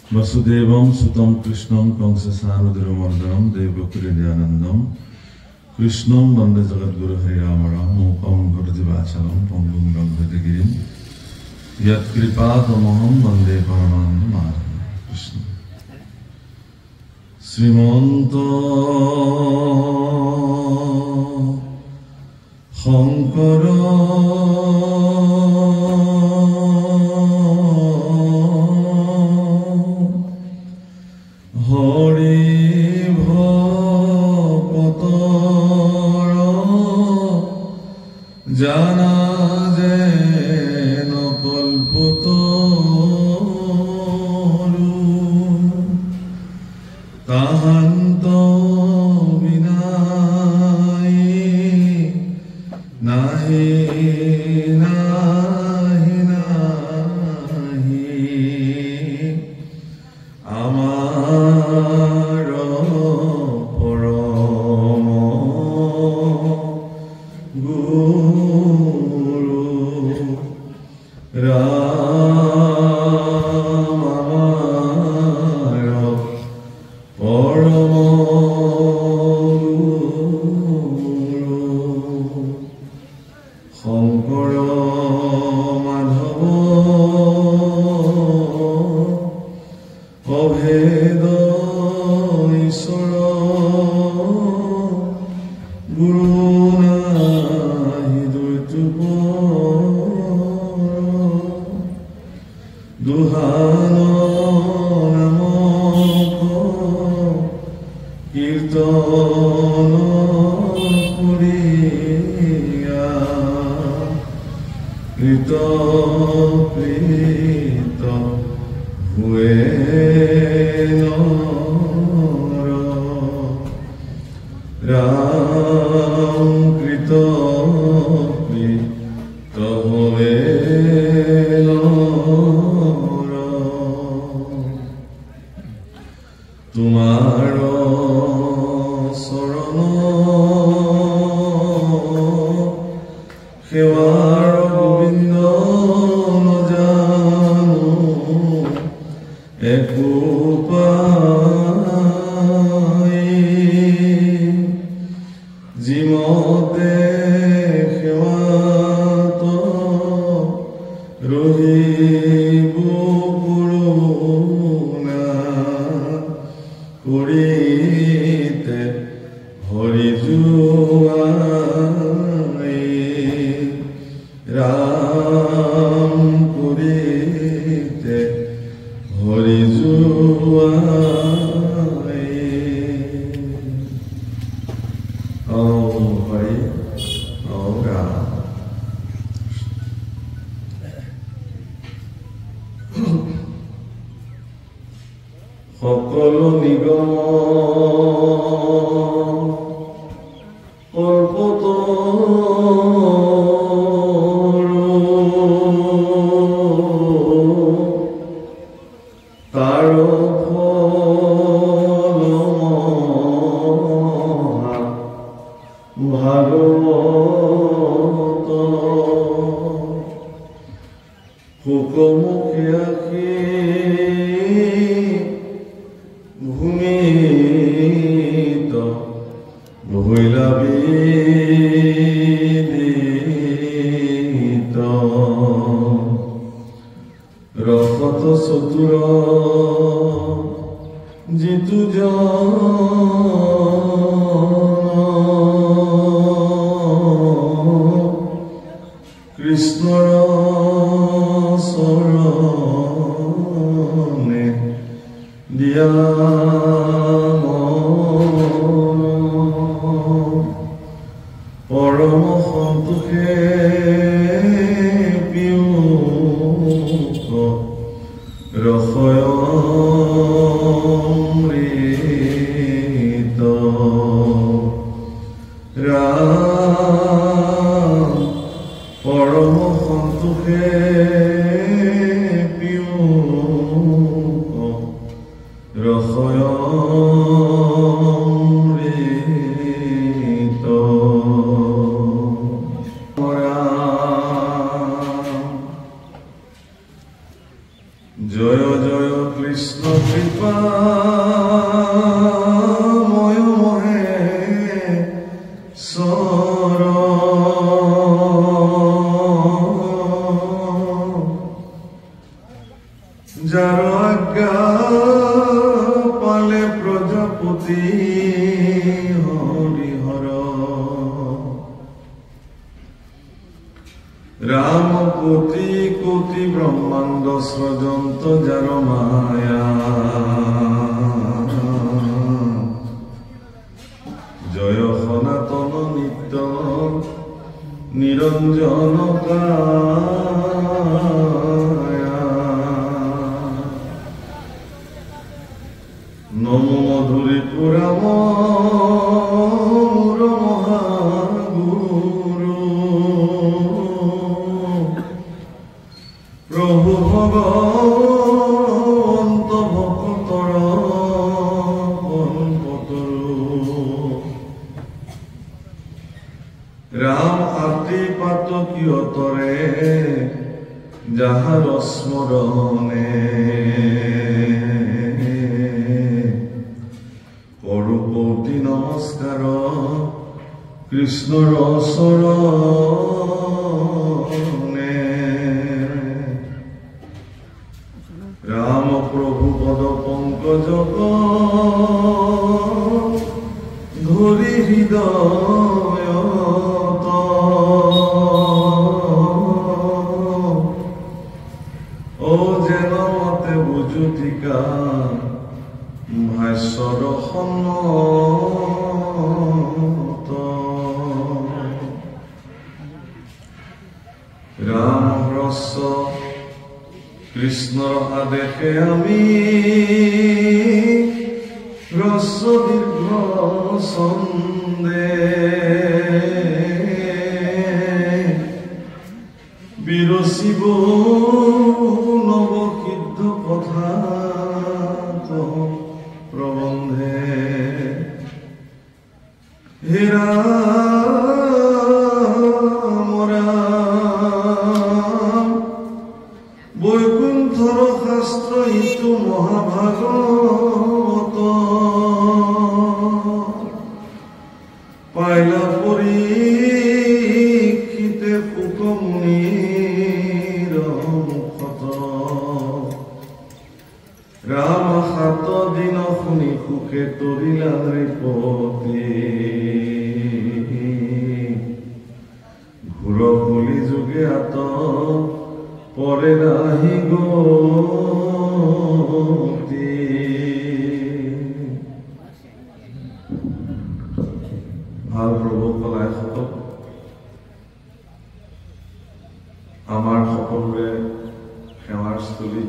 वसुदेवं सुतं कृष्णं कंससानुधुरमर्दनं देवकी नित्यानन्दं कृष्णं वन्दे जगद्गुरु हरिरामराम मूकं गुरुदिवाचलं पङ्गुं लङ्घयतगिरिं यत्कृपातमहं वन्दे परमानन्दमाधवं कृष्ण श्रीमन्त शंकर জানা যেন কল্পতরু তাহান্ত বিনাই নাহি নাহি নাহি আমার পরম গুরু রাম আমার পরম গুরু শংকৰ মাধৱ অভেদ ঈশ্বৰ গুৰু দুহান নামক কীৰ্তন কৰিয়া কৃতকৃত হুয়ে নৰ ৰাম কৃতকৃত হুয়ে তোমাৰ শৰণ সেৱাৰ গোবিন্দ নজানো একো পাই যিমতে সেৱাত ৰহিব করিতে হরি জুয়াই রাম করিতে হরি জুয়াই ওম হরি ওম রাম সকল নিগম কল্পতরু তার ফল ভাগবত হুকমুখে আখি ভূমিত ভৈলা বিদিত রসত চতুর জিতু কৃষ্ণৰ চৰণে দিয়া পৰম সন্তোষে পিয়ুষ ৰসয়মৃত ৰাম পৰম সন্তোষে পিয়ুষ রসয়মৃত জয় জয় কৃষ্ণ কৃপা ময় মহেশ্বর যার আজ্ঞা পালে প্রজাপতি হরিহর রাম কোটি কোটি ব্রহ্মাণ্ড সৃজন্ত যার মায়া জয় সনাতন নিত্য নিরঞ্জন নমো মধুরী পুরাম মহাগুরু প্রভু ভগবন্ত ভক্তর রাম আতি পাতকীয়তরে যাহার স্মরণে কোটি নমস্কার কৃষ্ণর শরণে রাম প্রভু পদ পঙ্কজ ধরি হৃদয় ও যেন মতে বুঝুতিকা ভাষ্যৰ সন্মত ৰাম ৰস কৃষ্ণৰ আদেশে আমি ৰস দীৰ্ঘ ছন্দে বিৰচিব নৱসিদ্ধ কথা প্রবন্ধে হে রাম রাম বৈকুণ্ঠর শাস্ত্র ইতু মহাভাগবত পাইলা পরীক্ষিতে পুকমুনির মুখত রাম সাত দিন শুনি সুখে তৰিলা নৃপতি ঘূৰ কলি যুগে আত পৰে নাহি গতি ভাল প্ৰভু কলাই সকল আমাৰ সকলোৰে সেৱাৰ স্থলী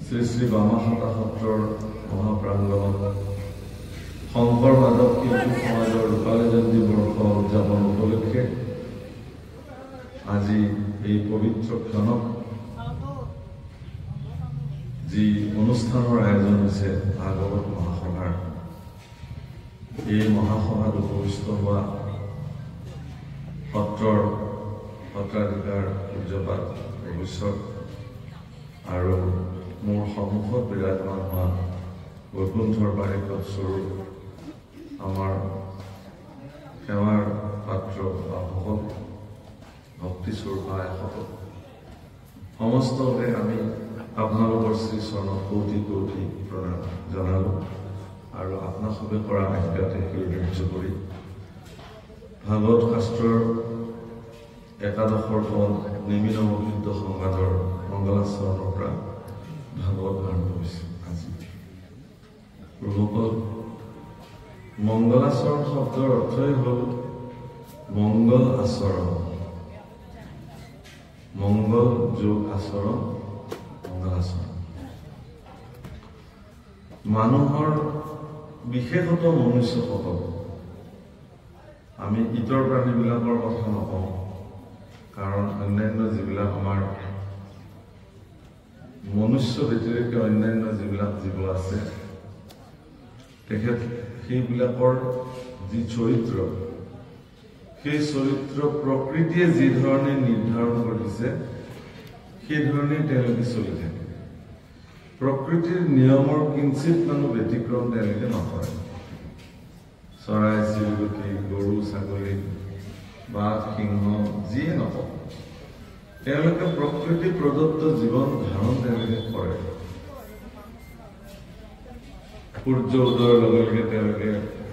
শ্ৰী শ্ৰী বামাখাতা সত্ৰৰ মহাপ্ৰাংগণত শংকৰ মাধৱ শিল্পী সমাজৰ ৰূপালী জয়ন্তী বৰ্ষ উদযাপন উপলক্ষে আজি এই পবিত্ৰ ক্ষণত যি অনুষ্ঠানৰ আয়োজন হৈছে ভাগৱত মহাসভাৰ এই মহাসভাত উপস্থিত হোৱা সত্ৰৰ সত্ৰাধিকাৰ পূজ্যপাত ভৱিষ্যত আৰু মোৰ সন্মুখত বিৰাজমান হোৱা বৈকুণ্ঠৰ বাৰিকত স্বৰূপ আমাৰ সেৱাৰ পাত্ৰ বা ভকত ভক্তিস্বৰূপ আইসকল সমস্তকে আমি আপোনালোকৰ শ্ৰী চৰণত কোটি কোটি প্ৰণাম জনালোঁ আৰু আপোনালোকে কৰা আজ্ঞাতে শিৰোধাৰ্য কৰি ভাগৱত শাস্ত্ৰৰ একাদশৰ ফল নেমি নৱসিদ্ধ সংবাদৰ মংগলাচৰণৰ পৰা ভাগৱত আৰম্ভ হৈছে আজি প্ৰভুসকল মংগলাচৰণ শব্দৰ অৰ্থই হ'ল মংগল আচৰণ মংগল যোগ আচৰণ মংগলাচৰণ মানুহৰ বিশেষত মনুষ্যসকল আমি ইতৰ প্ৰাণীবিলাকৰ কথা নকওঁ কাৰণ অন্যান্য যিবিলাক আমাৰ মনুষ্য ব্যতিৰেকে অন্যান্য যিবিলাক জীৱ আছে তেখেত সেইবিলাকৰ যি চৰিত্ৰ সেই চৰিত্ৰ প্ৰকৃতিয়ে যি ধৰণে নিৰ্ধাৰণ কৰিছে সেই ধৰণে তেওঁলোকে চলি থাকে। কিন্তু আমাৰ মনুষ্য জাতিৰ যি চৰিত্ৰ সেই চৰিত্ৰ প্ৰকৃতিয়ে যি ধৰণে নিৰ্ধাৰণ কৰিছে সেই ধৰণে তেওঁলোকে চলি থাকে। প্ৰকৃতিৰ নিয়মৰ কিঞ্চিত মানুহ ব্যতিক্ৰম তেওঁলোকে নকৰে। চৰাই চিৰিকটি, গৰু ছাগলী, বাঘ সিংহ যিয়ে নকওক, তেওঁলোকে প্ৰকৃতি প্ৰদত্ত জীৱন ধাৰণ তেওঁলোকে কৰে। সূৰ্য উদয়ৰ লগে লগে তেওঁলোকে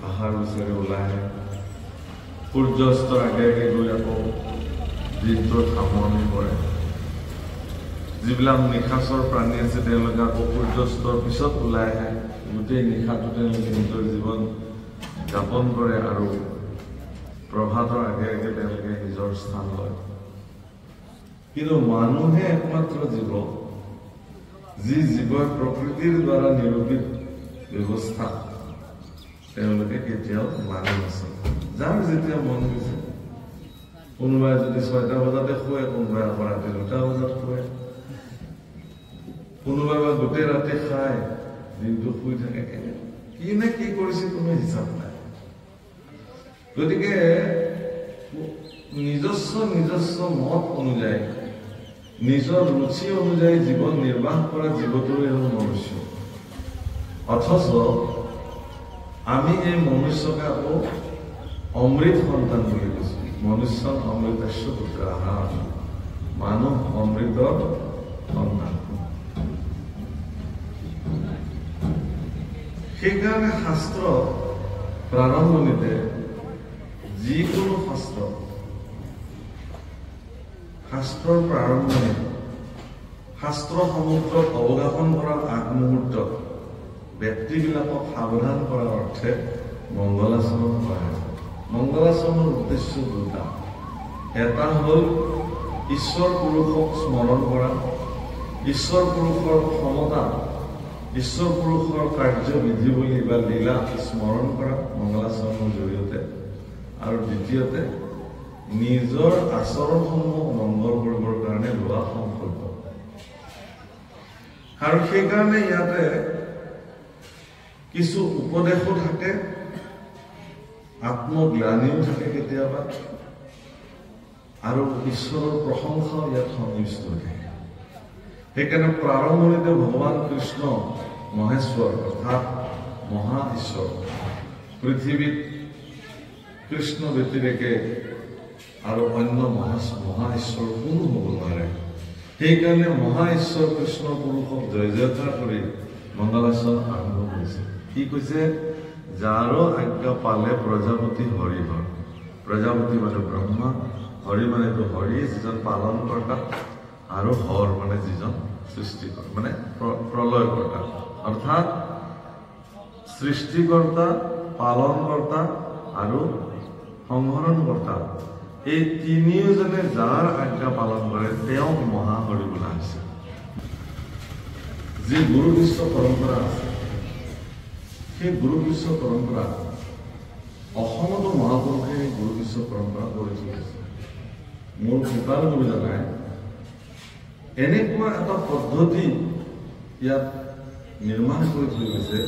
আহাৰ বিচাৰি ওলাই আহে। সূৰ্যাস্তৰ আগে আগে গৈ আকৌ দিনটোৰ সামৰণি কৰে। যিবিলাক নিশাচৰ প্ৰাণী আছে তেওঁলোকে আকৌ সূৰ্যাস্তৰ পিছত ওলাই আহে। গোটেই নিশাটো তেওঁলোকে নিজৰ জীৱন যাপন কৰে আৰু প্ৰভাতৰ আগে আগে তেওঁলোকে নিজৰ স্থান লয়। কিন্তু মানুহে একমাত্ৰ জীৱ, যি জীৱই প্ৰকৃতিৰ দ্বাৰা নিৰূপিত ব্যৱস্থা তেওঁলোকে কেতিয়াও মানি নচলে। যাৰ যেতিয়া মন গৈছে, কোনোবাই যদি 6টা বজাতে শুৱে, কোনোবাই আকৌ ৰাতি 2টা বজাত শুৱে, কোনোবাই বা গোটেই ৰাতি খায়, দিনটো শুই থাকে। কি নে কি কৰিছে কোনো হিচাপ নাই। গতিকে নিজস্ব মত অনুযায়ী, নিজৰ ৰুচি অনুযায়ী জীৱন নিৰ্বাহ কৰা জীৱটোৱে হ'ল মনুষ্য। অথচ আমি এই মনুষ্যকে আকৌ অমৃত সন্তান বুলি কৈছো। মনুষ্য অমৃতস্য পুত্ৰঃ, মানুহ অমৃতৰ সন্তান। সেইকাৰণে শাস্ত্ৰ প্ৰাৰম্ভণিতে যিকোনো শাস্ত্ৰৰ প্ৰাৰম্ভণিত শাস্ত্ৰ সমুদ্ৰক অৱগাহন কৰাৰ আগমুহূৰ্তত ব্যক্তিবিলাকক সাৱধান কৰাৰ অৰ্থে মংগলাচৰণ কৰা হৈছে। মংগলাচৰণৰ উদ্দেশ্য দুটা। এটা হ'ল ঈশ্বৰ পুৰুষক স্মৰণ কৰা, ঈশ্বৰ পুৰুষৰ ক্ষমতা, ঈশ্বৰ পুৰুষৰ কাৰ্যবিধি বুলি বা লীলা স্মৰণ কৰা মংগলাচৰণৰ জৰিয়তে। আৰু দ্বিতীয়তে নিজৰ আচৰণসমূহ মংগল কৰিবৰ কাৰণে লোৱা সংকল্প। আৰু সেইকাৰণে ইয়াতে কিছু উপদেশো থাকে, আত্মজ্ঞানীও থাকে কেতিয়াবা, আৰু ঈশ্বৰৰ প্ৰশংসাও ইয়াত সন্নিৱিষ্ট হৈ থাকে। সেইকাৰণে প্ৰাৰম্ভণিতে ভগৱান কৃষ্ণ মহেশ্বৰ অৰ্থাৎ মহা ঈশ্বৰ, পৃথিৱীত কৃষ্ণ ব্যতিৰেকে আৰু অন্য মহা ঈশ্বৰ কোনো হ'ব নোৱাৰে। সেইকাৰণে মহা ঈশ্বৰ কৃষ্ণ পুৰুষক জয় জয়কাৰ কৰি মংগলাচৰণ আৰম্ভ কৰিছে। কি কৈছে? যাৰো আজ্ঞা পালে প্ৰজাপতি হৰি হয়। প্ৰজাপতি মানে ব্ৰহ্মা, হৰি মানেতো হৰি যিজন পালন কৰ্তা, আৰু হৰ মানে যিজন সৃষ্টি কৰে, মানে প্ৰলয় কৰ্তা, অৰ্থাৎ সৃষ্টিকৰ্তা, পালনকৰ্তা আৰু সংহৰণকৰ্তা। এই তিনিওজনে যাৰ আজ্ঞা পালন কৰে তেওঁক মহাহৰি বোলা হৈছে। যি গুৰু বিশ্ব পৰম্পৰা আছে, সেই গুৰু বিশ্ব পৰম্পৰা অসমতো মহাপুৰুষে গুৰু বিশ্ব পৰম্পৰা গঢ়ি তুলিছে। মোৰ কৃপাল গুৰুজনাই এনেকুৱা এটা পদ্ধতি ইয়াত নিৰ্মাণ কৰি থৈ গৈছে,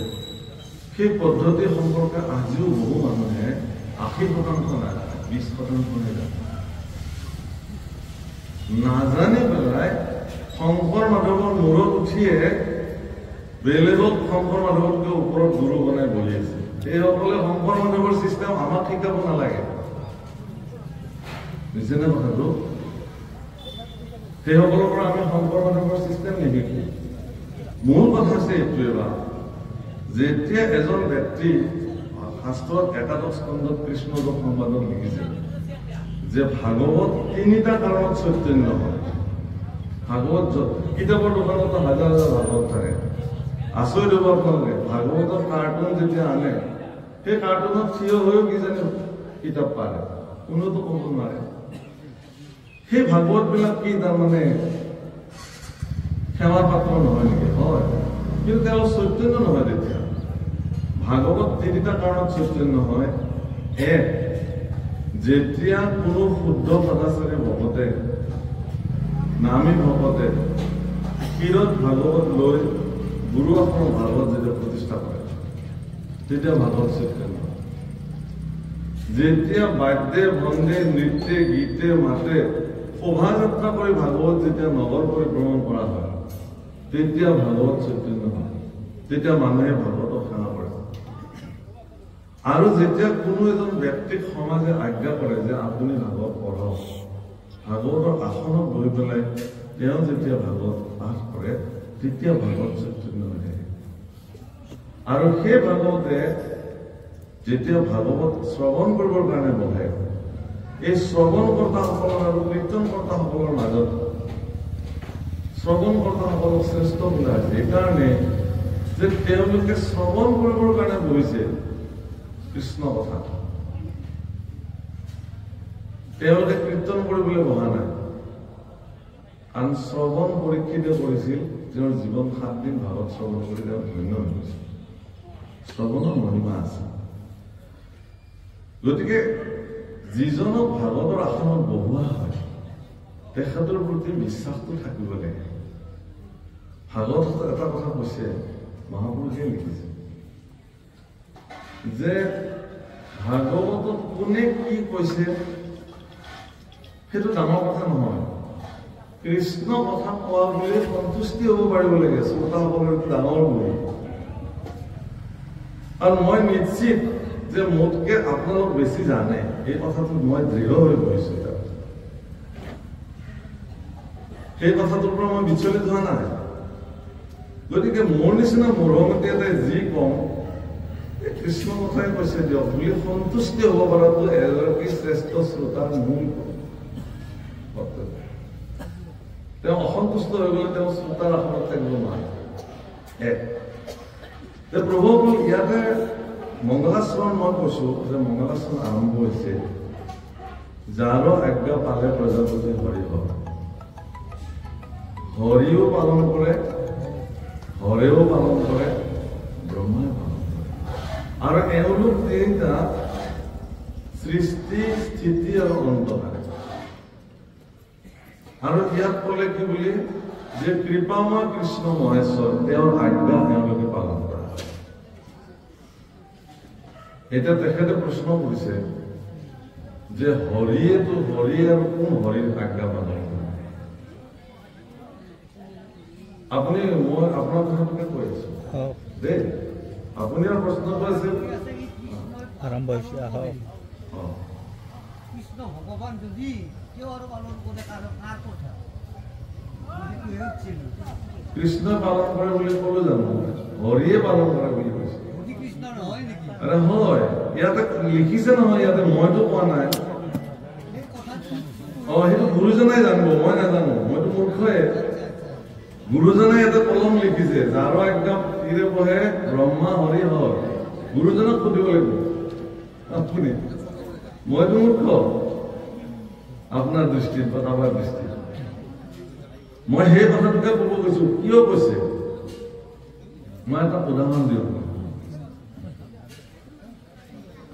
সেই পদ্ধতি সম্পৰ্কে আজিও বহু মানুহে 80% নাজানে, 20% নাজানি পেলাই শংকৰ মাধৱৰ মূৰত উঠিয়ে বেলেগক শংকৰ মাধৱতকৈ ওপৰত গুৰু বনাই বহি আছে। সেইসকলে শংকৰ মাধৱৰ চিষ্টেম আমাক শিকাব নালাগে, বুজিছেনে কথাটো? সেইসকলৰ পৰা আমি শংকৰ মাধৱৰ চিষ্টেম নিশিকো। মূল কথা হৈছে এইটোৱে, বা যেতিয়া এজন ব্যক্তি শাস্ত্ৰত একাদশ স্কন্ধত কৃষ্ণযোগ সংবাদত লিখিছে যে ভাগৱত 3টা কাৰণত চৈতন্য হয়। ভাগৱত কিতাপৰ দোকানতো হাজাৰ হাজাৰ ভাগৱত থাকে। আচৰিত হ'ব আপোনালোকে, ভাগৱতৰ কাৰ্টুন যেতিয়া আনে, সেই কাৰ্টুনত থিয় হৈও কিজানি কিতাপ পাৰে, কোনোতো ক'ব নোৱাৰে। সেই ভাগৱত বিলাক কি তাৰমানে সেৱাৰ পাত্ৰ নহয় নেকি? হয়, কিন্তু তেওঁ চৈতন্য নহয়। তেতিয়া ভাগৱত 3টা কাৰণত চৈতন্য হয়। এক, যেতিয়া কোনো শুদ্ধ সদাচাৰী ভকতে, নামী ভকতে ক্ষীৰত ভাগৱত লৈ গুৰু আসন ভাগৱত যেতিয়া প্ৰতিষ্ঠা কৰে, তেতিয়া ভাগৱত চৈতন্য। যেতিয়া বাদ্যে ভংগে নৃত্যে গীতে মাতে শোভাযাত্ৰা কৰি ভাগৱত যেতিয়া নগৰ পৰিক্ৰমণ কৰা হয়, তেতিয়া ভাগৱত চৈতন্য হয়, তেতিয়া মানুহে ভাগৱতক সেৱা কৰে। আৰু যেতিয়া কোনো এজন ব্যক্তিক সমাজে আজ্ঞা কৰে যে আপুনি ভাগৱত পঢ়ক, ভাগৱতৰ আসনত বহি পেলাই তেওঁ যেতিয়া ভাগৱত পাঠ কৰে তেতিয়া ভাগৱত চৈতন্য হৈ থাকে। আৰু সেই ভাগৱতে যেতিয়া ভাগৱত শ্ৰৱণ কৰিবৰ কাৰণে বহে, এই শ্ৰৱণকৰ্তাসকলৰ আৰু কীৰ্তনকৰ্তাসকলৰ মাজত শ্ৰৱণকৰ্তাসকলক শ্ৰেষ্ঠ বোলা হৈছে এইকাৰণে যে তেওঁলোকে শ্ৰৱণ কৰিবৰ কাৰণে বহিছে কৃষ্ণ কথা, তেওঁলোকে কীৰ্তন কৰিবলৈ বহা নাই। কাৰণ শ্ৰৱণ পৰীক্ষিত কৰিছিল, তেওঁৰ জীৱন 7 দিন ভাগৱত শ্ৰৱণ কৰি তেওঁ ধন্য হৈ গৈছিল। শ্ৰৱণৰ মহিমা আছে। গতিকে যিজনক ভাগৱতৰ আসনত বহোৱা হয় তেখেতৰ প্ৰতি বিশ্বাসটো থাকিব লাগে। ভাগৱতত এটা কথা কৈছে, মহাপুৰুষে লিখিছে যে ভাগৱতত কোনে কি কৈছে সেইটো ডাঙৰ কথা নহয়, কৃষ্ণ কথা কোৱা বুলি সন্তুষ্টি হ'ব পাৰিব লাগে শ্ৰোতাসকলৰ ডাঙৰ গুণ। আৰু মই নিশ্চিত যে মোতকে আপোনালোক বেছি জানে, এই কথাটোত মই দৃঢ় হৈ গৈছো। সেই কথাটোৰ পৰা মই বিচলিত হোৱা নাই। গতিকে মোৰ নিচিনা মূৰমতি এটাই যি কওঁ কৃষ্ণ কথাই কৈছে দিয়ক বুলি সন্তুষ্টি হ'ব পৰাটো এগৰাকী শ্ৰেষ্ঠ শ্ৰোতাৰ মূল কৰ্তব্য। তেওঁ অসন্তুষ্ট হৈ গ'লে তেওঁ শ্ৰোতাৰ আসনত থাকিব নোৱাৰে। প্ৰভু ইয়াতে মংগলাচৰণ মই কৈছো যে মংগলাচৰণ আৰম্ভ হৈছে যাৰ আজ্ঞা পালে প্ৰজাপতি হৰি হয়। হৰিও পালন কৰে, হৰেও পালন কৰে, ব্ৰহ্মাই পালন কৰে। আৰু এওঁলোক তিনিটা সৃষ্টি, স্থিতি আৰু অন্তকাৰী। আৰু ইয়াত ক'লে কি বুলি যে কৃপাময় কৃষ্ণ মহেশ্বৰ তেওঁৰ আজ্ঞা এওঁলোকে পালন কৰে। এতিয়া তেখেতে প্ৰশ্ন কৰিছে যে হৰিয়ে আৰু কোন হৰিৰ আজ্ঞা পালন কৰে? আপুনি মই আপোনাৰ কথাটোকে কৈ আছো দেই, আপুনি আৰু প্ৰশ্ন কৰিছে আৰম্ভ হৈছে। কৃষ্ণ ভগৱান যদি কিয় আৰু পালন কৰে, কাৰ কথা কৃষ্ণ পালন কৰে বুলি ক'লো জানো? হৰিয়ে পালন কৰে বুলি কৈছে। কৃষ্ণ নহয় নেকি? আৰে হয়, ইয়াতে লিখিছে নহয়, ইয়াতে মইতো কোৱা নাই। সেইটো গুৰুজনাই জানিব, মই নাজানো, মইতো মূৰ্খই। গুৰুজনাই ইয়াতে কলম লিখিছে, যাৰ একদম তীৰে বহে ব্ৰহ্মা হৰি হয়। গুৰুজনক সুধিব লাগিব আপুনি, মইতো মূৰ্খ আপোনাৰ দৃষ্টিত বা কাৰোবাৰ দৃষ্টিত। মই সেই কথাটোকে ক'ব গৈছো। কিয় কৈছে মই এটা উদাহৰণ দিওঁ।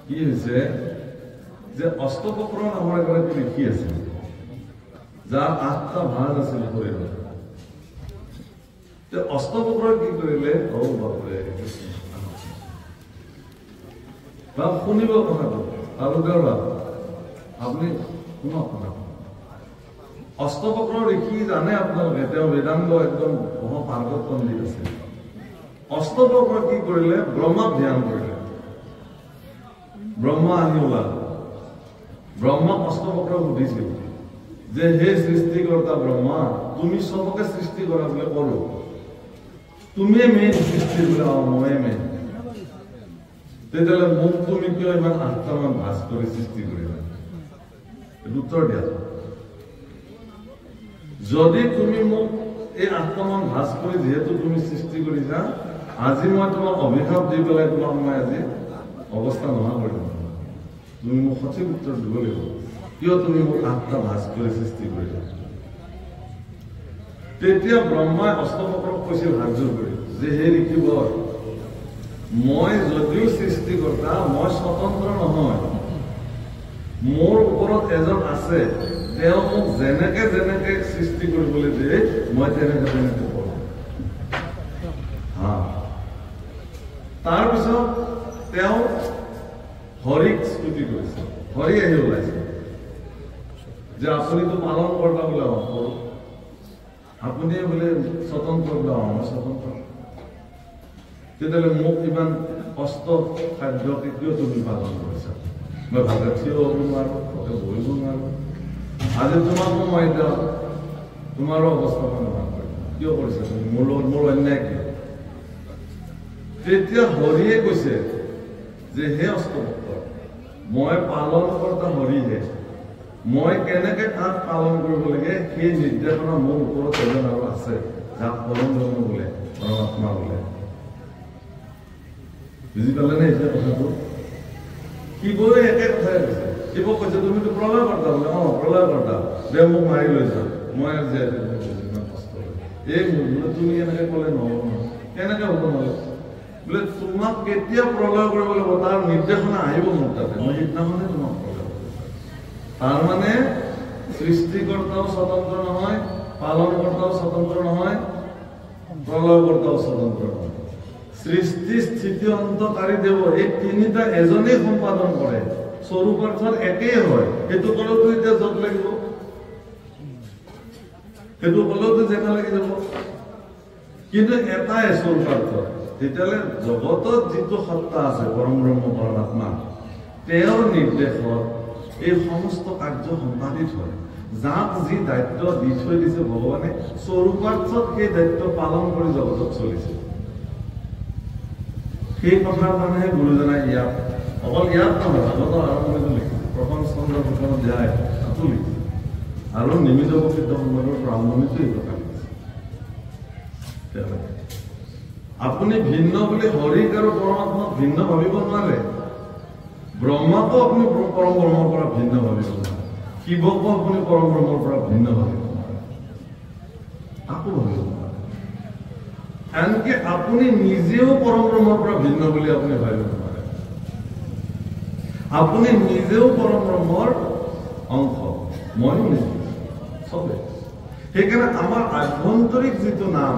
কি হৈছে যে অষ্টবক্ৰ নামৰ এগৰাকী ঋষি আছে, যাৰ 8টা ভাগ আছিল শৰীৰত। অষ্টবক্ৰই কি কৰিলে, শুনিব কথাটো আৰু আপুনি শুনক কথা। অষ্টবক্ৰ ঋষি জানে আপোনালোকে, তেওঁ বেদান্ত একদম পাৰ্গত পণ্ডিত আছে। অষ্টবক্ৰ কি কৰিলে, ব্ৰহ্মাক ধ্যান কৰিলে। ব্ৰহ্মা আহি ওলাল। ব্ৰহ্মাক অষ্টবক্ৰই সুধিছিল যে হে সৃষ্টিকৰ্তা ব্ৰহ্মা, তুমি চবকে সৃষ্টি কৰা বোলে কৰো, তুমিয়ে মেইন সৃষ্টি বোলে, ময়ে মেইন, তেতিয়াহ'লে মোক তুমি কিয় ইমান 8টামান ভাজ কৰি সৃষ্টি কৰিলা? উত্তৰ দিয়া। যদি তুমি মোক এই 8টামান ভাজ কৰি যিহেতু তুমি সৃষ্টি কৰিছা, আজি মই তোমাক অভিশাপ দি পেলাই তোমাক মই আজি অৱস্থা নোহোৱা কৰি দিম। তুমি মোক সঠিক উত্তৰ দিব লাগিব, কিয় তুমি মোক 8টা ভাজ কৰি সৃষ্টি কৰিলা? তেতিয়া ব্ৰহ্মাই অষ্টবক্ৰক কৈছিল হাতযোৰ কৰি যে হে ঋষিবৰ, মই যদিও সৃষ্টিকৰ্তা, মই স্বতন্ত্ৰ নহয়। মোৰ ওপৰত এজন আছে, তেওঁ মোক যেনেকে যেনেকে সৃষ্টি কৰিবলৈ দিয়ে মই তেনেকে তেনেকে কৰোঁ। তাৰপিছত তেওঁ হৰিক স্তুতি কৰিছে। হৰি আহি ওলাইছে যে আপুনিতো পালন কৰ্তা বোলে কৰো। আপুনি বোলে স্বতন্ত্ৰ বোলে মই স্বতন্ত্ৰ তেতিয়াহ'লে মোক ইমান কষ্ট খাদ্যকে কিয় তুমি পালন কৰিছা মই ভালকে থিয় হ'ব নোৱাৰো ভালকে বহিব নোৱাৰো আজি তোমাক মই এতিয়া তোমাৰো অৱস্থা মই নোহোৱা কৰিম কিয় কৰিছা তুমি মোৰ লগত মোৰ অন্যায় কি তেতিয়া হৰিয়ে কৈছে যে হে অষ্টভক্ত মই পালন কৰ্তা হৰিহে মই কেনেকে কাক পালন কৰিব লাগে সেই নিৰ্দেশনা মোৰ ওপৰত এজন আৰু আছে যাক পৰম ব্ৰহ্ম বোলে পৰমাত্মা বোলে বুজি পালে নে এতিয়া কথাটো শিৱই একে কথাই কৈছে শিৱক কৈছে তুমিতো প্ৰলয় কৰ্তা বোলে প্ৰলয় কৰ্তা দে মোক মাৰি লৈ যা মই জীয়াই ইমান কষ্ট এই বোলে তুমি এনেকে ক'লে নহ'ব কেনেকে হ'ব নহ'লে বোলে তোমাক কেতিয়া প্ৰলয় কৰিব লাগিব তাৰ নিৰ্দেশনা আহিব মোৰ তাতে মই সিদিনাখনে তোমাক প্ৰলয় তাৰমানে সৃষ্টিকৰ্তাও স্বতন্ত্ৰ নহয় পালনকৰ্তাও স্বতন্ত্ৰ নহয় প্ৰলয়কৰ্তাও স্বতন্ত্ৰ নহয় সৃষ্টি স্থিতি অন্তকাৰী দেৱ এই তিনিটা এজনেই সম্পাদন কৰে স্বৰূপাৰ্থত একেই হয় সেইটো ক'লেওতো এতিয়া য'ত লাগিব সেইটো ক'লেওতো জেগা লাগি যাব কিন্তু এটাই স্বৰূপাৰ্থ তেতিয়াহ'লে জগতত যিটো সত্তা আছে পৰম ব্ৰহ্ম পৰমাত্মা তেওঁৰ নিৰ্দেশত এই সমস্ত কাৰ্য সম্পাদিত হয় যাক যি দায়িত্ব দি থৈ দিছে ভগৱানে স্বৰূপাৰ্থত সেই দায়িত্ব পালন কৰি জগতত চলিছে সেই কথাৰ কাৰণেহে গুৰুজনাই ইয়াত অকল ইয়াত নহয় ভাগৱতৰ আৰম্ভণিটো লিখিছে প্ৰথম স্কন্ধ প্ৰথমত যায় তাতো লিখিছে আৰু নিমিত প্ৰকৃত সংবাদৰ প্ৰাৰম্ভণিতো এই কথা লিখিছে আপুনি ভিন্ন বুলি হৰিক আৰু পৰমাত্মাক ভিন্ন ভাবিব নোৱাৰে ব্ৰহ্মাকো আপুনি পৰম ব্ৰহ্মৰ পৰা ভিন্ন ভাবিব নোৱাৰে শিৱকো আপুনি পৰম ব্ৰহ্মৰ পৰা ভিন্ন ভাবিব নোৱাৰে তাকো ভাবিব নোৱাৰে আনকি আপুনি নিজেও পৰম ব্ৰহ্মৰ পৰা ভিন্ন বুলি আপুনি ভাবিব নোৱাৰে আপুনি নিজেও পৰম ব্ৰহ্মৰ অংশ ময়ো নিজে চবে সেইকাৰণে আমাৰ আভ্যন্তৰিক যিটো নাম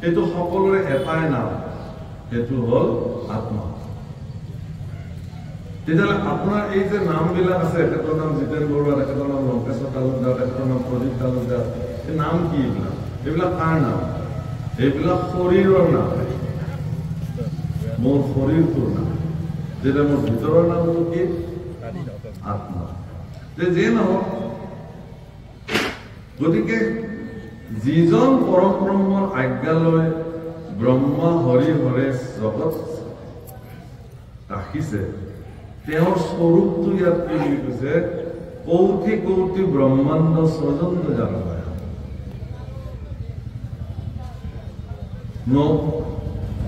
সেইটো সকলোৰে এটাই নাম সেইটো হ'ল আত্মা তেতিয়াহ'লে আপোনাৰ এই যে নামবিলাক আছে এখেতৰ নাম জিতেন বৰুৱা এখেতৰ নাম লংকেশ্বৰ তালুকদাৰ এখেতৰ নাম প্ৰদীপ তালুকদাৰ এই নাম কি এইবিলাক কাৰ নাম এইবিলাক শৰীৰৰ নাম মোৰ শৰীৰটোৰ নাম যেতিয়া মোৰ ভিতৰৰ নামটো কি আত্মা যে নহওক গতিকে যিজন পৰম ব্ৰহ্মৰ আজ্ঞা লৈ ব্ৰহ্মা হৰি হৰে জগত ৰাখিছে তেওঁৰ স্বৰূপটো ইয়াত কি বুলি কৈছে কৌটি কৌটি ব্ৰহ্মাণ্ড স্বজন্ত জানা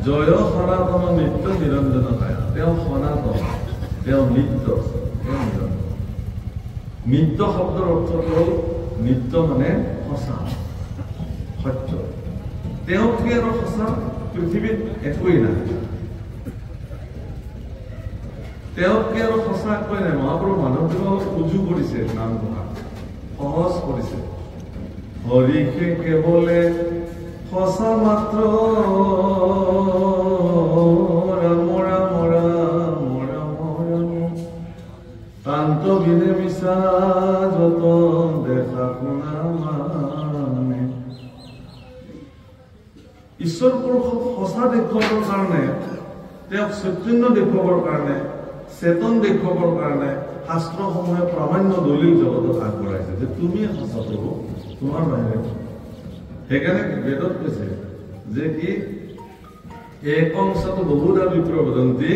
জয় সনাতন নিত্য নিৰঞ্জন কায়া তেওঁ সনাতন তেওঁ নিত্য তেওঁ নিৰঞ্জন নিত্য শব্দৰ অৰ্থটো হ'ল নিত্য মানে সঁচা সত্য তেওঁতকে আৰু সঁচা পৃথিৱীত একোৱেই নাই তেওঁতকে আৰু সঁচা একোৱেই নাই মহাপুৰুষ মাধৱদেৱে উজু কৰিছে নাম ঘোষা সহজ কৰিছে হৰিকে কেৱলে সঁচা মাত্ৰ ৰাম ৰাম ৰাম ৰাম ৰাম কান্ত বিনে মিছা যত দেখা শুনা মানে ঈশ্বৰ পুৰুষক সঁচা দেখুৱাবৰ কাৰণে তেওঁক চৈতন্য দেখুৱাবৰ কাৰণে চেতন দেখুৱাবৰ কাৰণে শাস্ত্ৰসমূহে প্ৰামাণ্য দলিল জগতত আগবঢ়াইছে যে তুমিয়ে সঁচা প্ৰভু তোমাৰ বাহিৰে সেইকাৰণে বেদত কৈছে যে কি একং সত বহুধা বিপ্ৰ বদন্তি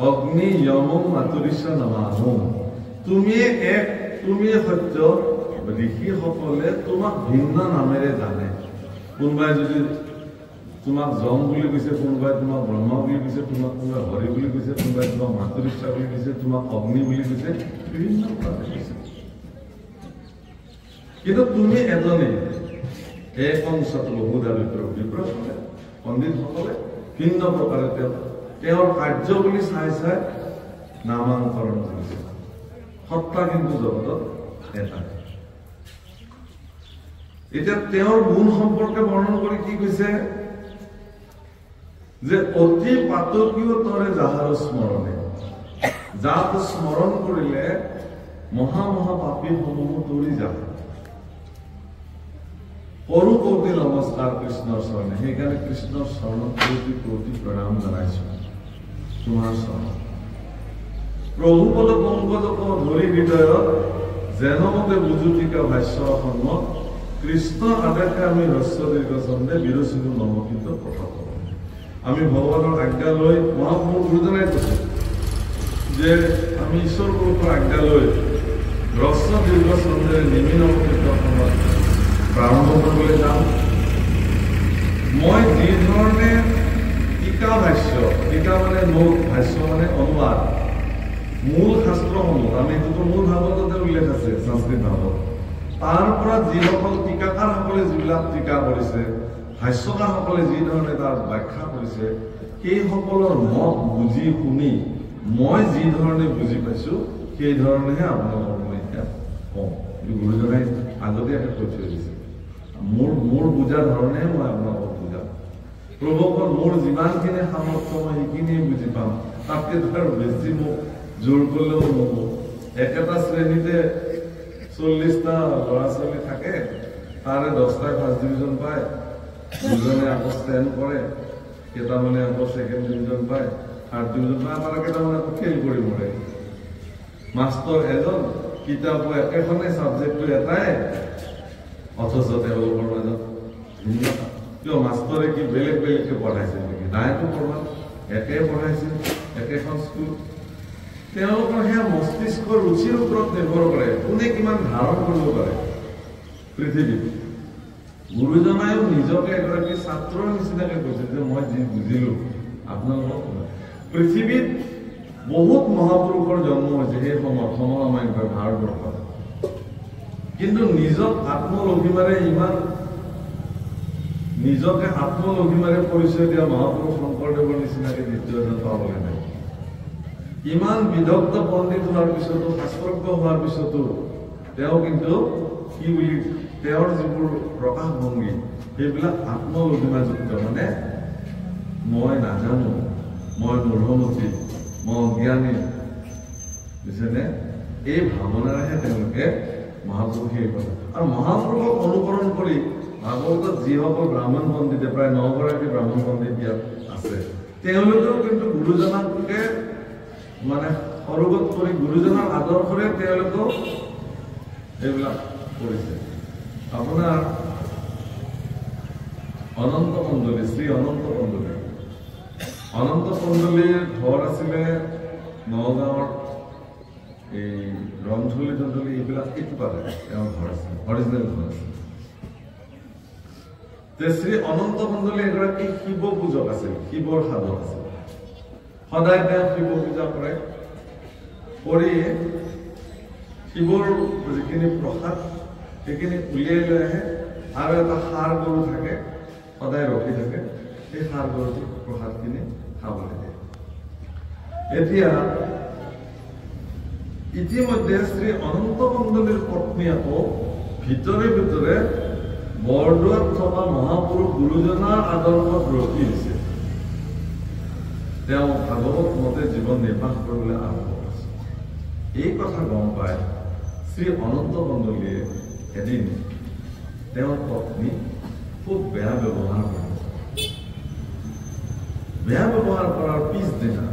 অগ্নি য়মম মাতুৰিষ্য নমাহম তুমিয়ে এক তুমিয়ে সত্য ঋষিসকলে তোমাক ভিন্ন নামেৰে জানে কোনোবাই যদি তোমাক যম বুলি কৈছে কোনোবাই তোমাক ব্ৰহ্মা বুলি কৈছে তোমাক কোনোবাই হৰি বুলি কৈছে কোনোবাই তোমাক মাতুৰিষ্য বুলি কৈছে তোমাক অগ্নি বুলি কৈছে বিভিন্ন প্ৰকাৰে কৈছে কিন্তু তুমি এজনেই এক অংশত বহুধা বিপ্ৰসকলে পণ্ডিতসকলে ভিন্ন প্ৰকাৰে তেওঁৰ কাৰ্য বুলি চাই চাই নামাংকৰণ কৰিছে সত্তা কিন্তু জগতত এটা এতিয়া তেওঁৰ গুণ সম্পৰ্কে বৰ্ণন কৰি কি কৈছে যে অতি পাতকীয় তৰে যাহাৰ স্মৰণে যাক স্মৰণ কৰিলে মহা মহা পাপীসমূহ তৰি যায় কৰো কোটি নমস্কাৰ কৃষ্ণৰ চৰণে সেইকাৰণে কৃষ্ণৰ চৰণত কোটি কোটি প্ৰণাম জনাইছো তোমাৰ চৰণত প্ৰভুপদ পংকজক ধৰি হৃদয়ত যেনমতে বুজুতিকা ভাষ্য সন্মত কৃষ্ণ আদেশে আমি হস্য দীৰ্ঘ ছন্দে বিৰচিলো নমকিত কথা কওঁ আমি ভগৱানৰ আজ্ঞা লৈ মহাপুৰুষ গুৰুজনাই কৈছে যে আমি ঈশ্বৰ পুৰুষৰ আজ্ঞা লৈ হস্য দীৰ্ঘ ছন্দেৰে নিমি নমকিত অসমত প্ৰাৰম্ভ কৰিবলৈ যাম মই যি ধৰণে টিকা ভাষ্য টিকা মানে নোট ভাষ্য মানে অনুবাদ মূল শাস্ত্ৰসমূহ আমি এইটোতো মূল ভাগৱততে উল্লেখ আছে সংস্কৃত ভাগৱত তাৰ পৰা যিসকল টিকাকাৰসকলে যিবিলাক টিকা কৰিছে ভাষ্যকাৰসকলে যি ধৰণে তাৰ ব্যাখ্যা কৰিছে সেইসকলৰ মত বুজি শুনি মই যি ধৰণে বুজি পাইছো সেই ধৰণেহে আপোনালোকক মই এতিয়া কওঁ গুৰুজনাই আগতীয়াকৈ কৈ থৈ দিছে মোৰ বুজা ধৰণেহে মই আপোনালোকক বুজাম প্ৰভুকৰ মোৰ যিমানখিনি সামৰ্থ্য মই সেইখিনিয়ে বুজি পাম তাতকৈ ধৰ বেছি মোক জোৰ কৰিলেও নহ'ব একেটা শ্ৰেণীতে 40টা ল'ৰা ছোৱালী থাকে তাৰে 10টাই ফাৰ্ষ্ট ডিভিজন পায় দুজনে আকৌ ষ্টেণ্ড কৰে কেইটামানে আকৌ ছেকেণ্ড ডিভিজন পায় থাৰ্ড ডিভিজন পায় তাৰ কেইটামানে আকৌ ফেইল কৰি মৰে মাষ্টৰ এজন কিতাপো একেখনে ছাবজেক্টটো এটাই অথচ তেওঁলোকৰ মাজত ভিন্নতা কিয় মাষ্টৰে কি বেলেগ বেলেগকৈ পঢ়াইছিল নেকি নাইতো পঢ়া একে পঢ়াইছিল একেখন স্কুল তেওঁলোকৰ সেয়া মস্তিষ্কৰ ৰুচিৰ ওপৰত নিৰ্ভৰ কৰে কোনে কিমান ধাৰণ কৰিব পাৰে পৃথিৱীত গুৰুজনায়ো নিজকে এগৰাকী ছাত্ৰৰ নিচিনাকৈ কৈছে যে মই যি বুজিলো আপোনালোকক পৃথিৱীত বহুত মহাপুৰুষৰ জন্ম হৈছে সেই সময়ত সমসাময়িকভাৱে ভাৰতবৰ্ষত কিন্তু নিজক আত্মলঘিমাৰে ইমান নিজকে আত্মলঘিমাৰে পৰিচয় দিয়া মহাপুৰুষ শংকৰদেৱৰ নিচিনাকৈ দ্বিতীয় এজন পাবলৈ নাই ইমান বিদগ্ধ পণ্ডিত হোৱাৰ পিছতো শাস্ত্ৰজ্ঞ হোৱাৰ পিছতো তেওঁ কিন্তু কি বুলি তেওঁৰ যিবোৰ প্ৰকাশভংগী সেইবিলাক আত্মলঘিমাযুক্ত মানে মই নাজানো মই মূঢ়মতী মই অজ্ঞানী বুজিছেনে এই ভাৱনাৰেহে তেওঁলোকে মহাপুৰুষে কৰে আৰু মহাপুৰুষক অনুকৰণ কৰি ভাগৱতত যিসকল ব্ৰাহ্মণ পণ্ডিতে প্ৰায় 9 গৰাকী ব্ৰাহ্মণ পণ্ডিত ইয়াত আছে তেওঁলোকেও কিন্তু গুৰুজনাকে মানে সৰুগত কৰি গুৰুজনাৰ আদৰ্শৰে তেওঁলোকেও এইবিলাক কৰিছে আপোনাৰ অনন্ত মণ্ডলী শ্ৰী অনন্ত মণ্ডলীৰ ঘৰ আছিলে নগাঁৱৰ এই ৰঞ্জলি জঞ্জলি এইবিলাক এইটো পালে তেওঁৰ ঘৰ আছিলে অৰিজিনেল ঘৰ আছিলে শ্ৰী অনন্ত মণ্ডলী এগৰাকী শিৱ পূজক আছিল শিৱৰ সাধক আছিল সদায় তেওঁ শিৱ পূজা কৰে কৰি শিৱৰ যিখিনি প্ৰসাদ সেইখিনি উলিয়াই লৈ আহে আৰু এটা ষাঁড় গৰু থাকে সদায় ৰখি থাকে সেই ষাঁড় গৰুটো প্ৰসাদখিনি খাবলৈ দিয়ে এতিয়া ইতিমধ্যে শ্ৰী অনন্ত মণ্ডলীৰ পত্নী আকৌ ভিতৰে ভিতৰে বৰদোৱাত থকা মহাপুৰুষ গুৰুজনাৰ আদৰ্শত ৰখি দিছে তেওঁ ভাগৱত মতে জীৱন নিৰ্বাহ কৰিবলৈ আৰম্ভ কৰিছে এই কথা গম পাই শ্ৰী অনন্ত মণ্ডলীয়ে এদিন তেওঁৰ পত্নী খুব বেয়া ব্যৱহাৰ কৰে বেয়া ব্যৱহাৰ কৰাৰ পিছদিনা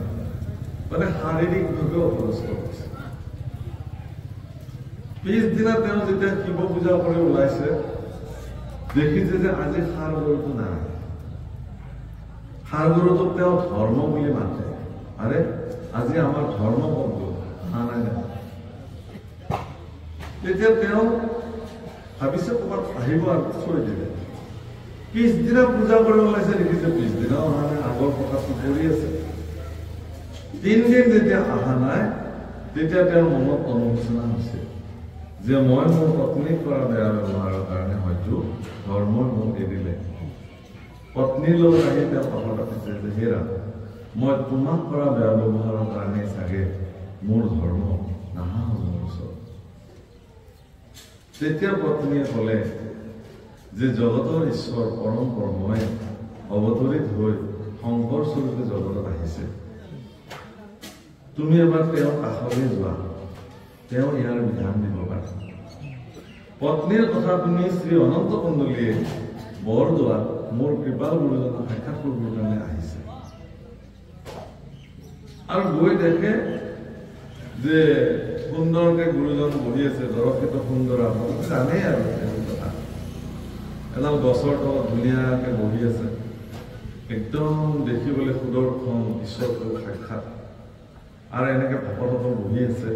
মানে শাৰীৰিকভাৱে অপদস্থ কৰিছে পিছদিনা তেওঁ যেতিয়া শিৱ পূজা কৰি ওলাইছে দেখিছে যে আজি ষাঁড় গৰুটো নাই ষাঁড় গৰুটোক তেওঁ ধৰ্ম বুলি মাতে আৰে আজি আমাৰ ধৰ্ম কত গ'ল নাই তেতিয়া তেওঁ ভাবিছে ক'ৰবাত আহিব আৰু থৈ দিলে পিছদিনা পূজা কৰিব ওলাইছে দেখিছে পিছদিনা অহা নাই আগৰ প্ৰকাশটো কৰি আছে 3 দিন যেতিয়া অহা নাই তেতিয়া তেওঁৰ মনত অনুশোচনা হৈছে যে মই মোৰ পত্নীক কৰা বেয়া ব্যৱহাৰৰ কাৰণে হয়তো ধৰ্মই মোক এৰিলে পত্নীৰ লগত আহি তেওঁ কথা পাতিছে যে হেৰা মই তোমাক কৰা বেয়া ব্যৱহাৰৰ কাৰণে চাগে মোৰ ধৰ্ম নাহা হ'ল মোৰ ওচৰত তেতিয়া পত্নীয়ে ক'লে যে জগতৰ ঈশ্বৰ পৰম কৰ্মই অৱতৰিত হৈ শংকৰ স্বৰূপে জগতত আহিছে তুমি এবাৰ তেওঁৰ কাষলৈ যোৱা তেওঁ ইয়াৰ বিধান দিব পাৰে পত্নীৰ কথা শুনি শ্ৰী অনন্ত কন্দলীয়ে বৰদোৱাত মোৰ কৃপাল গুৰুজনক সাক্ষাৎ কৰিবৰ কাৰণে আহিছে আৰু গৈ দেখে যে সুন্দৰকে গুৰুজন বহি আছে দৰক্ষিত সুন্দৰ আপোনালোকে জানেই আৰু কথা এডাল গছৰ তলত ধুনীয়াকে বহি আছে একদম দেখিবলৈ সুদৰ্শন ঈশ্বৰটোৰ সাক্ষাৎ আৰু এনেকে ভকতসকল বহি আছে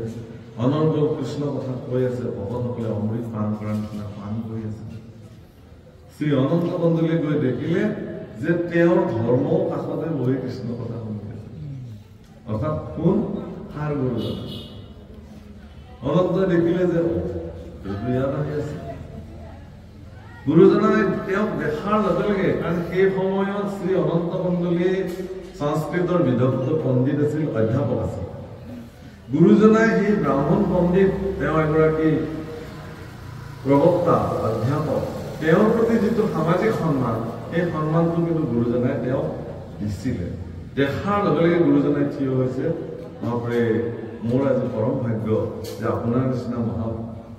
অনন্ত কৃষ্ণ কথা কৈ আছে ভকতসকলে অমৃত পান কৰাৰ নিচিনা পান কৰি আছে শ্ৰী অনন্ত কন্দলীয়ে গৈ দেখিলে যে তেওঁৰ ধৰ্মৰ কাষতে বহি কৃষ্ণ কথা শুনি আছে অৰ্থাৎ কোন সাৰ গুৰুজন অনন্তই দেখিলে যে ইয়াত আহি আছে গুৰুজনাই তেওঁক দেখাৰ লগে লগে কাৰণ সেই সময়ত শ্ৰী অনন্ত কন্দলী সংস্কৃতৰ বিদগ্ধ পণ্ডিত আছিল অধ্যাপক আছিল গুৰুজনাই সেই ব্ৰাহ্মণ পণ্ডিত তেওঁ এগৰাকী প্ৰবক্তা অধ্যাপক তেওঁৰ প্ৰতি যিটো সামাজিক সন্মান সেই সন্মানটো কিন্তু গুৰুজনাই তেওঁক দিছিলে দেখাৰ লগে লগে গুৰুজনাই থিয় হৈছে বাপৰে মোৰ আজি পৰম ভাগ্য যে আপোনাৰ নিচিনা মহা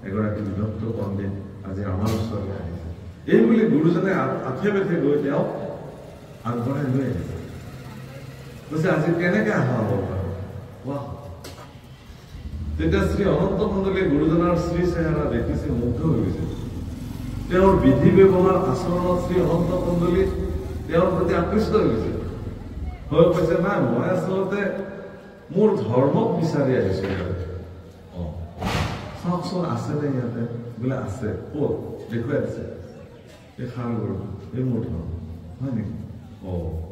এগৰাকী বিদগ্ধ পণ্ডিত আজি আমাৰ ওচৰলৈ আহিছে এই বুলি গুৰুজনে আঠে বেঠে গৈ তেওঁক আগবঢ়াই লৈ আহিছে কৈছে আজি কেনেকে অহা হ'ব বাৰু বাহ তেতিয়া শ্ৰী অনন্ত কন্দলীয়ে গুৰুজনাৰ শ্ৰী চেহেৰা দেখিছে মুগ্ধ হৈ গৈছে তেওঁৰ বিধি ব্যৱহাৰ আচৰণত শ্ৰী অনন্ত কন্দলী তেওঁৰ প্ৰতি আকৃষ্ট হৈ গৈছে হৈ কৈছে নাই মই আচলতে মোৰ ধৰ্মক বিচাৰি আহিছো চাওকচোন আছে নে ইয়াতে বোলে আছে ক'ত দেখুৱাই দিছে এই খাল গৰু এই মোৰ ধৰ্ম হয় নেকি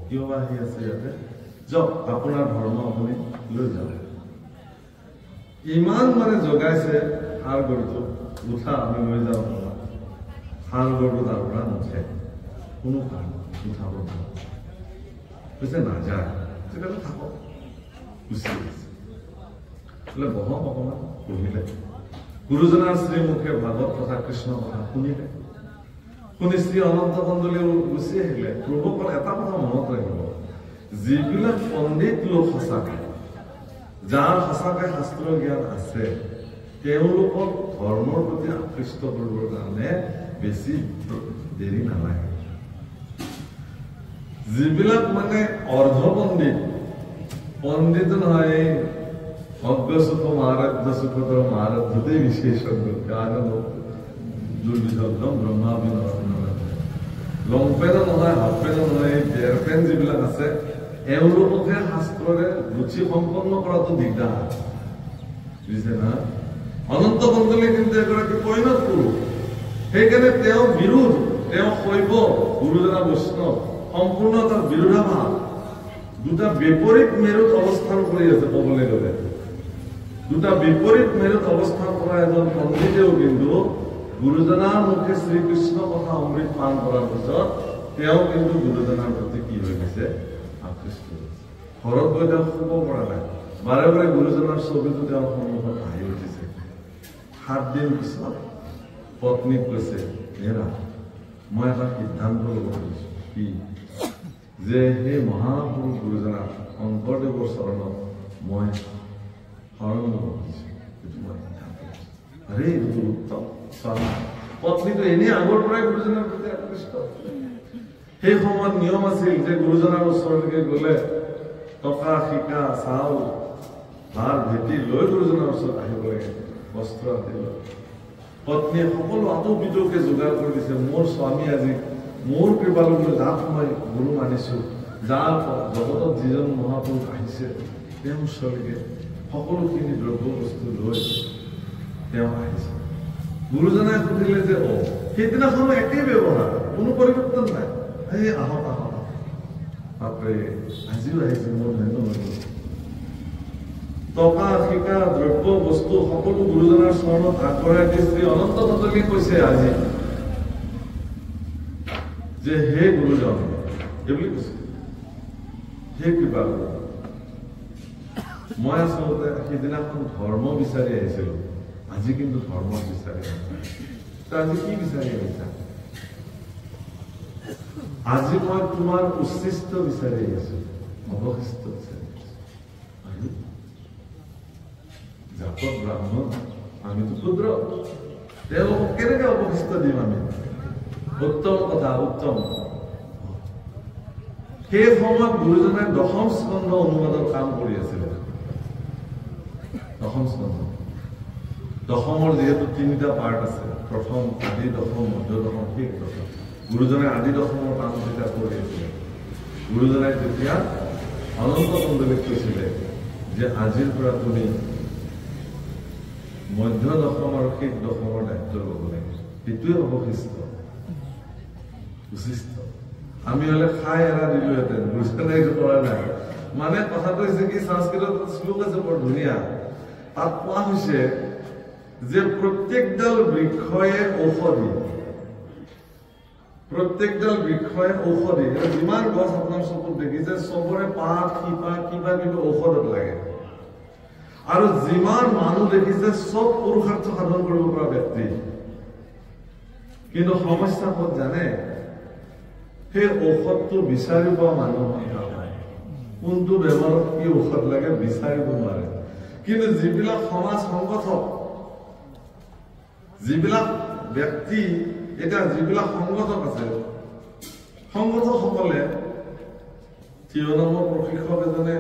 কিয় বা আহি আছে ইয়াতে যাওক আপোনাৰ ধৰ্ম আপুনি লৈ যাওক ইমান মানে জগাইছে সাৰ গৰুটো উঠা আমি লৈ যাওঁ সাৰ গৰুটো তাৰ পৰা নুঠে কোনো কাৰণ উঠাব কৈছে নাযায় তেতিয়াহ'লে থাকক গুচি গৈছে বোলে বহক অকণমান পঢ়িলে গুৰুজনাৰ শ্ৰীমুখে ভাগৱত কথা কৃষ্ণ কথা শুনিলে শুনি শ্ৰী অনন্ত কন্দলীয়ে গুচি আহিলে প্ৰভুসকল এটা কথা মনত ৰাখিব যিবিলাক পণ্ডিত লোক সঁচাকে যাৰ সঁচাকে শাস্ত্ৰ জ্ঞান আছে তেওঁলোকক ধৰ্মৰ প্ৰতি আকৃষ্ট কৰিবৰ কাৰণে বেছি দেৰি নালাগে যিবিলাক মানে অৰ্ধ পণ্ডিত পণ্ডিত নহয় অজ্ঞ সুখ মাৰাধ্য সুখতৰ মাৰাধ্যতেই বিশেষজ্ঞ কাৰণ দুৰ্বিধম ব্ৰহ্মাবিন লংপেনো নহয় হাফপেনো নহয় ডেৰপেন যিবিলাক আছে এওঁলোককে শাস্ত্ৰৰে ৰুচি সম্পন্ন কৰাটো দিগদাৰ বুজিছে না অনন্ত কন্দলী কিন্তু এগৰাকী পৰিণত পুৰুষ সেইকাৰণে তেওঁ বিৰোধ তেওঁ শৈৱ গুৰুজনা বৈষ্ণৱ সম্পূৰ্ণ তাৰ বিৰোধাভাস দুটা বিপৰীত মেৰুত অৱস্থান কৰি আছে ক'বলৈ গ'লে দুটা বিপৰীত মেৰুত অৱস্থান কৰা এজন পণ্ডিতেও কিন্তু গুৰুজনাৰ মুখে শ্ৰীকৃষ্ণ কথা অমৃত পান কৰাৰ পিছত তেওঁ কিন্তু গুৰুজনাৰ প্ৰতি কি হৈ গৈছে আকৃষ্ট হৈছে ঘৰত গৈ তেওঁ শুব পৰা নাই বাৰে বাৰে গুৰুজনাৰ ছবিটো তেওঁৰ সন্মুখত আহি উঠিছে 7 দিন পিছত পত্নীক কৈছে হেৰা মই এটা সিদ্ধান্ত ল'ব খুজিছো কি যে সেই মহাপুৰুষ গুৰুজনা শংকৰদেৱৰ চৰণত মই শৰণ ল'ব খুজিছো এইটো মই সিদ্ধান্ত লৈছো আৰে এইটো উত্তম স্বামী পত্নীটো এনেই আগৰ পৰাই গুৰুজনাৰ প্ৰতি আকৃষ্ট সেই সময়ত নিয়ম আছিল যে গুৰুজনাৰ ওচৰলৈকে গ'লে টকা শিকা চাউল ভাৰ ভেটি লৈ গুৰুজনাৰ ওচৰত আহিব লাগে বস্ত্ৰ আদি লৈ পত্নীয়ে সকলো আতোপিতোকে যোগাৰ কৰি দিছে মোৰ স্বামী আজি মোৰ কৃপালু যাক মই গুৰু মানিছো যাৰ জগতত যিজন মহাপুৰুষ আহিছে তেওঁৰ ওচৰলৈকে সকলোখিনি দ্ৰব্য বস্তু লৈ তেওঁ আহিছে গুৰুজনাই সুধিলে যে সেইদিনাখন একেই ব্যৱহাৰ কোনো পৰিৱৰ্তন নাই এই আহক আহক বাপৰে আজিও আহিছে মোৰ মেনু টকা শিকা দ্ৰব্য বস্তু সকলো গুৰুজনাৰ চৰণত আগবঢ়াই দি শ্ৰী অনন্ত কন্দলীয়ে কৈছে আজি যে হে গুৰুজন এইবুলি কৈছে হে কৃপা গুৰু মই আচলতে সেইদিনাখন ধৰ্ম বিচাৰি আহিছিলো আজি কিন্তু ধৰ্ম বিচাৰি আজি কি বিচাৰি আহিছা আজি মই তোমাৰ উচ্ছিষ্ট বিচাৰি আহিছো অৱশিষ্ট বিচাৰি আহিছো জাতক ব্ৰাহ্মণ আমিতো ক্ষুদ্ৰ তেওঁলোকক কেনেকৈ অৱশিষ্ট দিম আমি? উত্তম কথা, উত্তম। সেই সময়ত গুৰুজনাই দশম স্কন্ধ অনুবাদৰ কাম কৰি আছিলে। দশম স্কন্ধ, দশমৰ যিহেতু 3টা পাৰ্ট আছে, প্ৰথম, আদি দশম, মধ্য দশম, শেষ দশম। গুৰুজনাই আদি দশমৰ কাম যেতিয়া কৰি আছিলে, গুৰুজনাই তেতিয়া অনন্ত কুণ্ডলীক কৈছিলে যে আজিৰ পৰা তুমি মধ্য দশম আৰু শেষ দশমৰ দায়িত্ব ল'ব লাগে। সেইটোৱে অৱশিষ্ট, উচিষ্ট। আমি হলে খাই এৰা দিলোহেঁতেন, গুৰুজনাই এইটো কৰা নাই। মানে কথাটো হৈছে কি, সংস্কৃতত শ্লোক আছে বৰ ধুনীয়া, তাত কোৱা হৈছে যে প্ৰত্যেকডাল বৃক্ষয়ে ঔষধি, প্ৰত্যেকডাল বৃক্ষয়ে ঔষধি। যিমান গছ আপোনাৰ চকুত দেখিছে চবৰে পাত, শিপা, কিবা কিবি ঔষধত লাগে। আৰু যিমান মানুহ দেখিছে চব পুৰুষাৰ্থ সাধন কৰিব পৰা ব্যক্তি। কিন্তু সমস্যা ক'ত জানে? সেই ঔষধটো বিচাৰিব মানুহ কোনটো বেমাৰত কি ঔষধ লাগে বিচাৰিব নোৱাৰে। কিন্তু যিবিলাক সমাজ সংগঠক, যিবিলাক ব্যক্তি, এতিয়া যিবিলাক সংগঠক আছে, সংগঠকসকলে থিয়নামৰ প্ৰশিক্ষক এজনে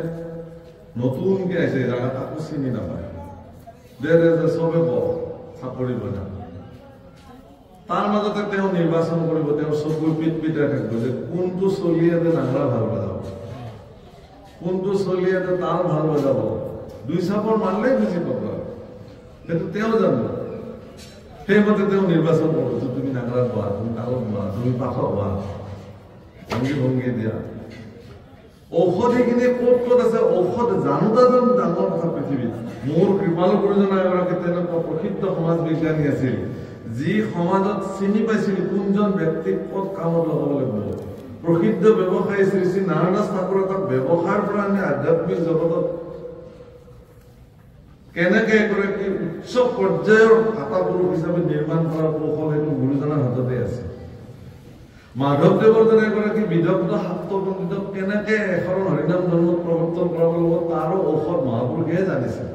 নতুনকে আহিছে, কাকো চিনি নাপায়, চবে চাকৰি বনায়। তাৰ মাজতে তেওঁ নিৰ্বাচন কৰিব, তেওঁ চকুৰ পিট পিটাই থাকিব যে কোনটো চলিয়াতে নাংৰা ভাল বজাব, কোনটো চলিয়াতে তাল ভাল বজাব। 2 চাপৰ মানলেই বুজি পাব, সেইটো তেওঁ জানো। সেইমতে তেওঁ নিৰ্বাচন কৰিব যে তুমি নাংৰাত হোৱা, তুমি তালত হোৱা, তুমি পাঠক হোৱা, ভংগী ভংগী দিয়া। ঔষধিখিনি ক'ত ক'ত আছে? ঔষধ জানোতাজন ডাঙৰ কথা পৃথিৱীত। মোৰ কৃপালু গুৰুজনা এগৰাকী তেনেকুৱা প্ৰসিদ্ধ সমাজ বিজ্ঞানী আছিল, যি সমাজত চিনি পাইছিল কোনজন ব্যক্তিক ক'ত কামত লগাব লাগিব। প্ৰসিদ্ধ ব্যৱসায়ী শ্ৰী শ্ৰী নাৰায়ণ দাস ঠাকুৰে তাক ব্যৱসায়ৰ পৰা আনি আধ্যাত্মিক জগতত কেনেকে এগৰাকী উচ্চ পৰ্যায়ৰ আটা পুৰুষ হিচাপে নিৰ্মাণ কৰাৰ কৌশল সেইটো গুৰুজনাৰ হাততে আছে। মাধৱদেৱৰ দৰে এগৰাকী বিদগ্ধ শাক্ত পণ্ডিতক কেনেকে এশৰণ হৰিনাম ধৰ্মত প্ৰৱৰ্তন কৰাব লাগিব তাৰো ঔষধ মহাপুৰুষেহে জানিছিল।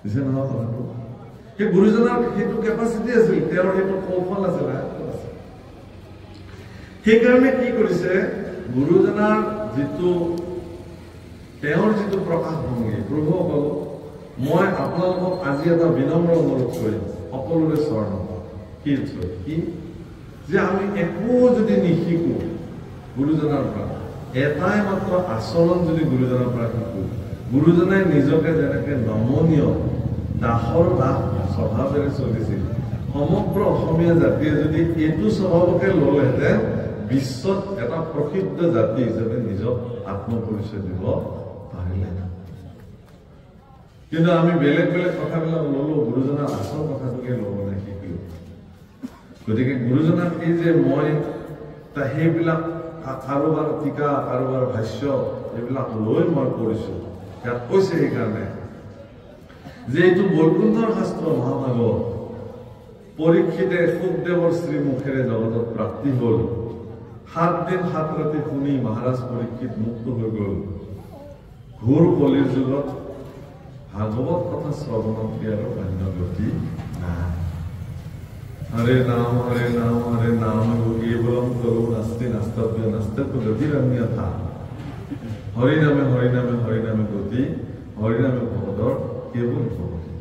বুজিছে নহয় কথাটো? সেই গুৰুজনাৰ সেইটো কেপাচিটি আছিল, তেওঁৰ সেইটো কৌশল আছিল। সেইকাৰণে কি কৰিছে, গুৰুজনাৰ যিটো তেওঁৰ যিটো প্ৰকাশ ভংগী, প্ৰভুসকল মই আপোনালোকক আজি এটা বিনম্ৰ অনুৰোধ কৰিম, সকলোৰে চৰণ কি যে আমি একো যদি নিশিকো গুৰুজনাৰ পৰা, এটাই মাত্ৰ আচৰণ যদি গুৰুজনাৰ পৰা শিকো, গুৰুজনাই নিজকে যেনেকে নমনীয় দাসৰ দাস স্বভাৱেৰে চলিছিল, সমগ্ৰ অসমীয়া জাতিয়ে যদি এইটো স্বভাৱকে ললেহেঁতেন বিশ্বত এটা প্ৰসিদ্ধ জাতি হিচাপে নিজক আত্মপৰিচয় দিব পাৰিলেহেঁতেন। কিন্তু আমি বেলেগ বেলেগ কথাবিলাক ললো, গুৰুজনাৰ আচল কথাটোকে ল'ব নিশিকিলো। গতিকে গুৰুজনাৰ এই যে মই সেইবিলাক কাৰোবাৰ টিকা, কাৰোবাৰ ভাষ্য এইবিলাক লৈ মই কৰিছো, ইয়াত কৈছে সেইকাৰণে যে এইটো বৈকুণ্ঠৰ শাস্ত্ৰ মহাভাগৱত পৰীক্ষিতে সুখদেৱৰ শ্ৰীমুখেৰে জগতত প্ৰাপ্তি হল। 7 দিন 7 ৰাতি শুনি মহাৰাজ পৰীক্ষিত মুক্ত হৈ গল। ঘোৰ কলিৰ যুগত ভাগৱত কথা শ্ৰৱণত আৰু অন্য গতি নাই। হৰে নাম হৰে নাম হৰে নাম কেৱলম কৰো নাস্তি নাস্তব্য নাস্তব্য গতিৰন্যথা। হৰিনামে হৰিনামে হৰিনামে গতি, হৰিনামে ভগৱতৰ কেৱল ভগৱতী।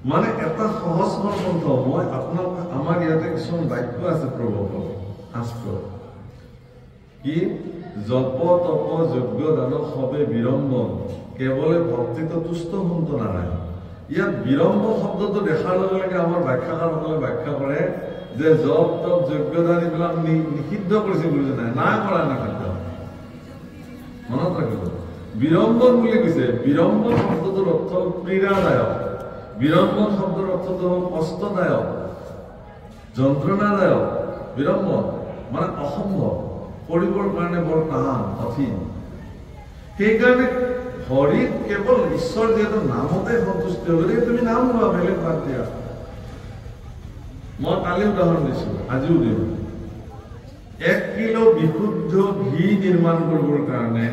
মানে এটা সহজ সৰল পন্থ। মই আপোনাক আমাৰ ইয়াতে কিছুমান বাক্য আছে প্ৰভুসকল শাস্ত্ৰ, কি জপ তপ যজ্ঞ দান সবে বিৰম্বন কেৱলে ভক্তিত তুষ্ট সন্ত নাৰায়ণ। ইয়াত বিৰম্ব শব্দটো দেখাৰ লগে লগে আমাৰ ব্যাখ্যাকাৰসকলে ব্যাখ্যা কৰে যে জপ তপ যজ্ঞ দান এইবিলাক নিষিদ্ধ কৰিছে গুৰুজনাই, নাই কৰা নিষিদ্ধ। মনত ৰাখিব, বিৰম্বন বুলি কৈছে। বিৰম্বন শব্দটোৰ অৰ্থ পীড়াদায়ক, বিৰম্বন শব্দৰ অৰ্থটো হ'ল কষ্টদায়ক, যন্ত্ৰণাদায়ক। বিৰম্বন মানে অসম্ভৱ, কৰিবৰ কাৰণে বৰ টান, কঠিন। সেইকাৰণে হৰিত কেৱল ঈশ্বৰ যিহেতু নামতে সন্তুষ্টি হ'ব, গতিকে তুমি নাম লোৱা, বেলেগ বাদ দিয়া। মই কালি উদাহৰণ দিছো, আজিও দিম। 1 কিলো বিশুদ্ধ ঘি নিৰ্মাণ কৰিবৰ কাৰণে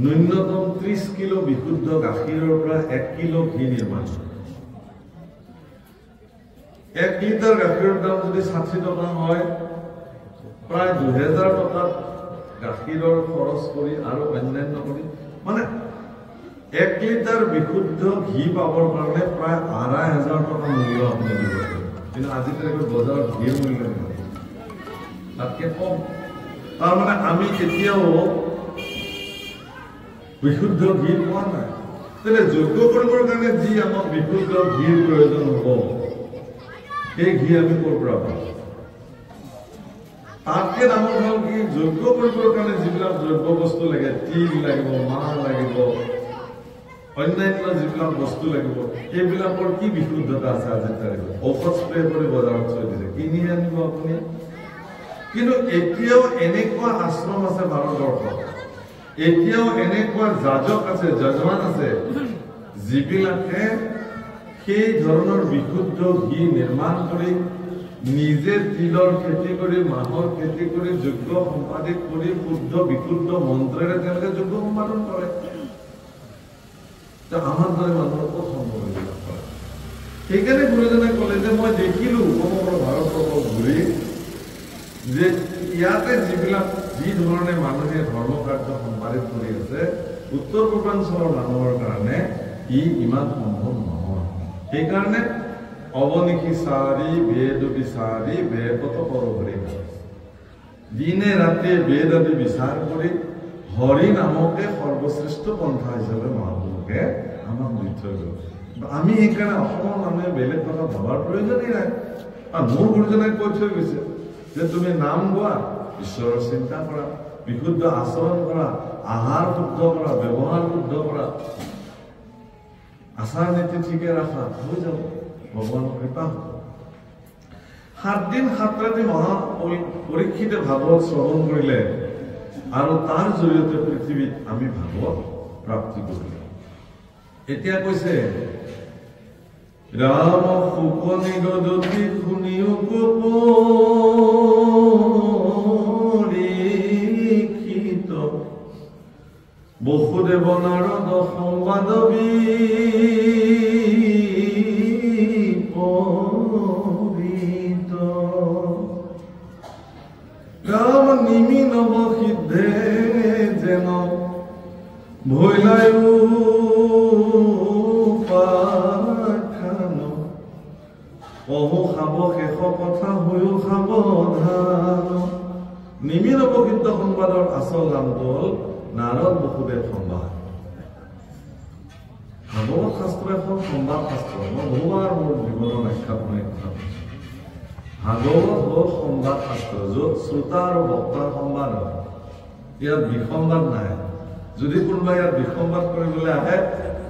ন্যূনতম 30 কিলো বিশুদ্ধ গাখীৰৰ পৰা 1 কিলো ঘি নিৰ্মাণ কৰে। 1 লিটাৰ গাখীৰৰ দাম যদি 60 টকা হয়, প্ৰায় 2000 টকা গাখীৰৰ খৰচ কৰি আৰু অন্যান্য কৰি মানে 1 লিটাৰ বিশুদ্ধ ঘি পাবৰ কাৰণে প্ৰায় 2500 টকা মূল্য আপুনি দিব লাগিব। কিন্তু আজিকালি বজাৰত ঘিৰ মূল্য নহয়, তাতকে কম। তাৰমানে আমি এতিয়াও বিশুদ্ধ ঘি পোৱা নাই। তেনে যোগ্য কৰিবৰ কাৰণে যি আমাক বিশুদ্ধ ঘিৰ প্ৰয়োজন হ'ব, সেই ঘি আমি ক'ৰ পৰা পাম? তাতকে ডাঙৰ হ'ল কি, যোগ্য কৰিবৰ কাৰণে যিবিলাক দ্ৰব্য বস্তু লাগে, তিল লাগিব, মাহ লাগিব, অন্যান্য যিবিলাক বস্তু লাগিব, সেইবিলাকৰ কি বিশুদ্ধতা আছে আজিৰ তাৰিখত? ঔষধ স্প্ৰে কৰি বজাৰত থৈ দিছে, কিনি আনিব আপুনি। কিন্তু এতিয়াও এনেকুৱা আশ্ৰম আছে ভাৰতবৰ্ষত, এতিয়াও এনেকুৱা যাজক আছে, যজমান আছে, যিবিলাকে সেই ধৰণৰ বিশুদ্ধ ঘি নিৰ্মাণ কৰি নিজে তিলৰ খেতি কৰি, মাহৰ খেতি কৰি, যজ্ঞ সম্পাদিত কৰি শুদ্ধ বিশুদ্ধ মন্ত্ৰেৰে তেওঁলোকে যজ্ঞ সম্পাদন কৰে। আমাৰ দৰে মানুহৰ ক'ত সম্ভৱ এইবিলাক কৰে? সেইকাৰণে গুৰুজনে ক'লে যে মই দেখিলো সমগ্ৰ ভাৰতবৰ্ষ ঘূৰি যে ইয়াতে যিবিলাক যি ধৰণে মানুহে ধৰ্ম কাৰ্য সম্পাদিত কৰি আছে, উত্তৰ পূৰ্বাঞ্চলৰ মানুহৰ কাৰণে ই ইমান সম্ভৱ নহয়। সেইকাৰণে অৱনিশি সাৰি বেদ বিচাৰি বেকত পৰহৰি দিনে ৰাতে বেদ আদি বিচাৰ কৰি হৰি নামকে সৰ্বশ্ৰেষ্ঠ পন্থা হিচাপে মহাপুৰুষে আমাক দি থৈ গ'ল। আমি সেইকাৰণে অসমৰ মানুহে বেলেগ কথা ভবাৰ প্ৰয়োজনেই নাই। আৰু মোৰ গুৰুজনে কৈ থৈ গৈছে যে তুমি নাম গোৱা, ঈশ্বৰৰ চিন্তা কৰা, বিশুদ্ধ আচৰণ কৰা, আহাৰ শুদ্ধ কৰা, ব্যৱহাৰ শুদ্ধ কৰা, আচাৰ নীতি ঠিকে ৰাখা, হৈ যাব, ভগৱানৰ কৃপা হ'ব। 7 দিন 7 ৰাতি মহা পৰীক্ষিতে ভাগৱত শ্ৰৱণ কৰিলে আৰু তাৰ জৰিয়তে পৃথিৱীত আমি ভাগৱত প্ৰাপ্তি কৰিলো। এতিয়া কৈছে ৰাম শুক নিগদতি শুনিও পৰীক্ষিত বসুদেৱ নাৰদ সংবাদ বিপৰীত ৰাম নিমি নব সিদ্ধে যেন ভৈলায়ু পাখান কহো খাব শেষ কথা হৈও সাৱধান। নিমি নব সিদ্ধ সংবাদৰ আচল নামটো হ'ল নাৰদ বসুদেৱ সংবাদ। ভাগৱত শাস্ত্ৰ এখন সংবাদ শাস্ত্ৰ। মই বহুবাৰ মোৰ জীৱনৰ ব্যাখ্যা শুনাই কথা কৈছো। ভাগৱত হ'ল সংবাদ শাস্ত্ৰ, য'ত শ্ৰোতা আৰু বক্তাৰ সংবাদ হয়। ইয়াত বিসংবাদ নাই। যদি কোনোবাই ইয়াত বিসংবাদ কৰিবলৈ আহে,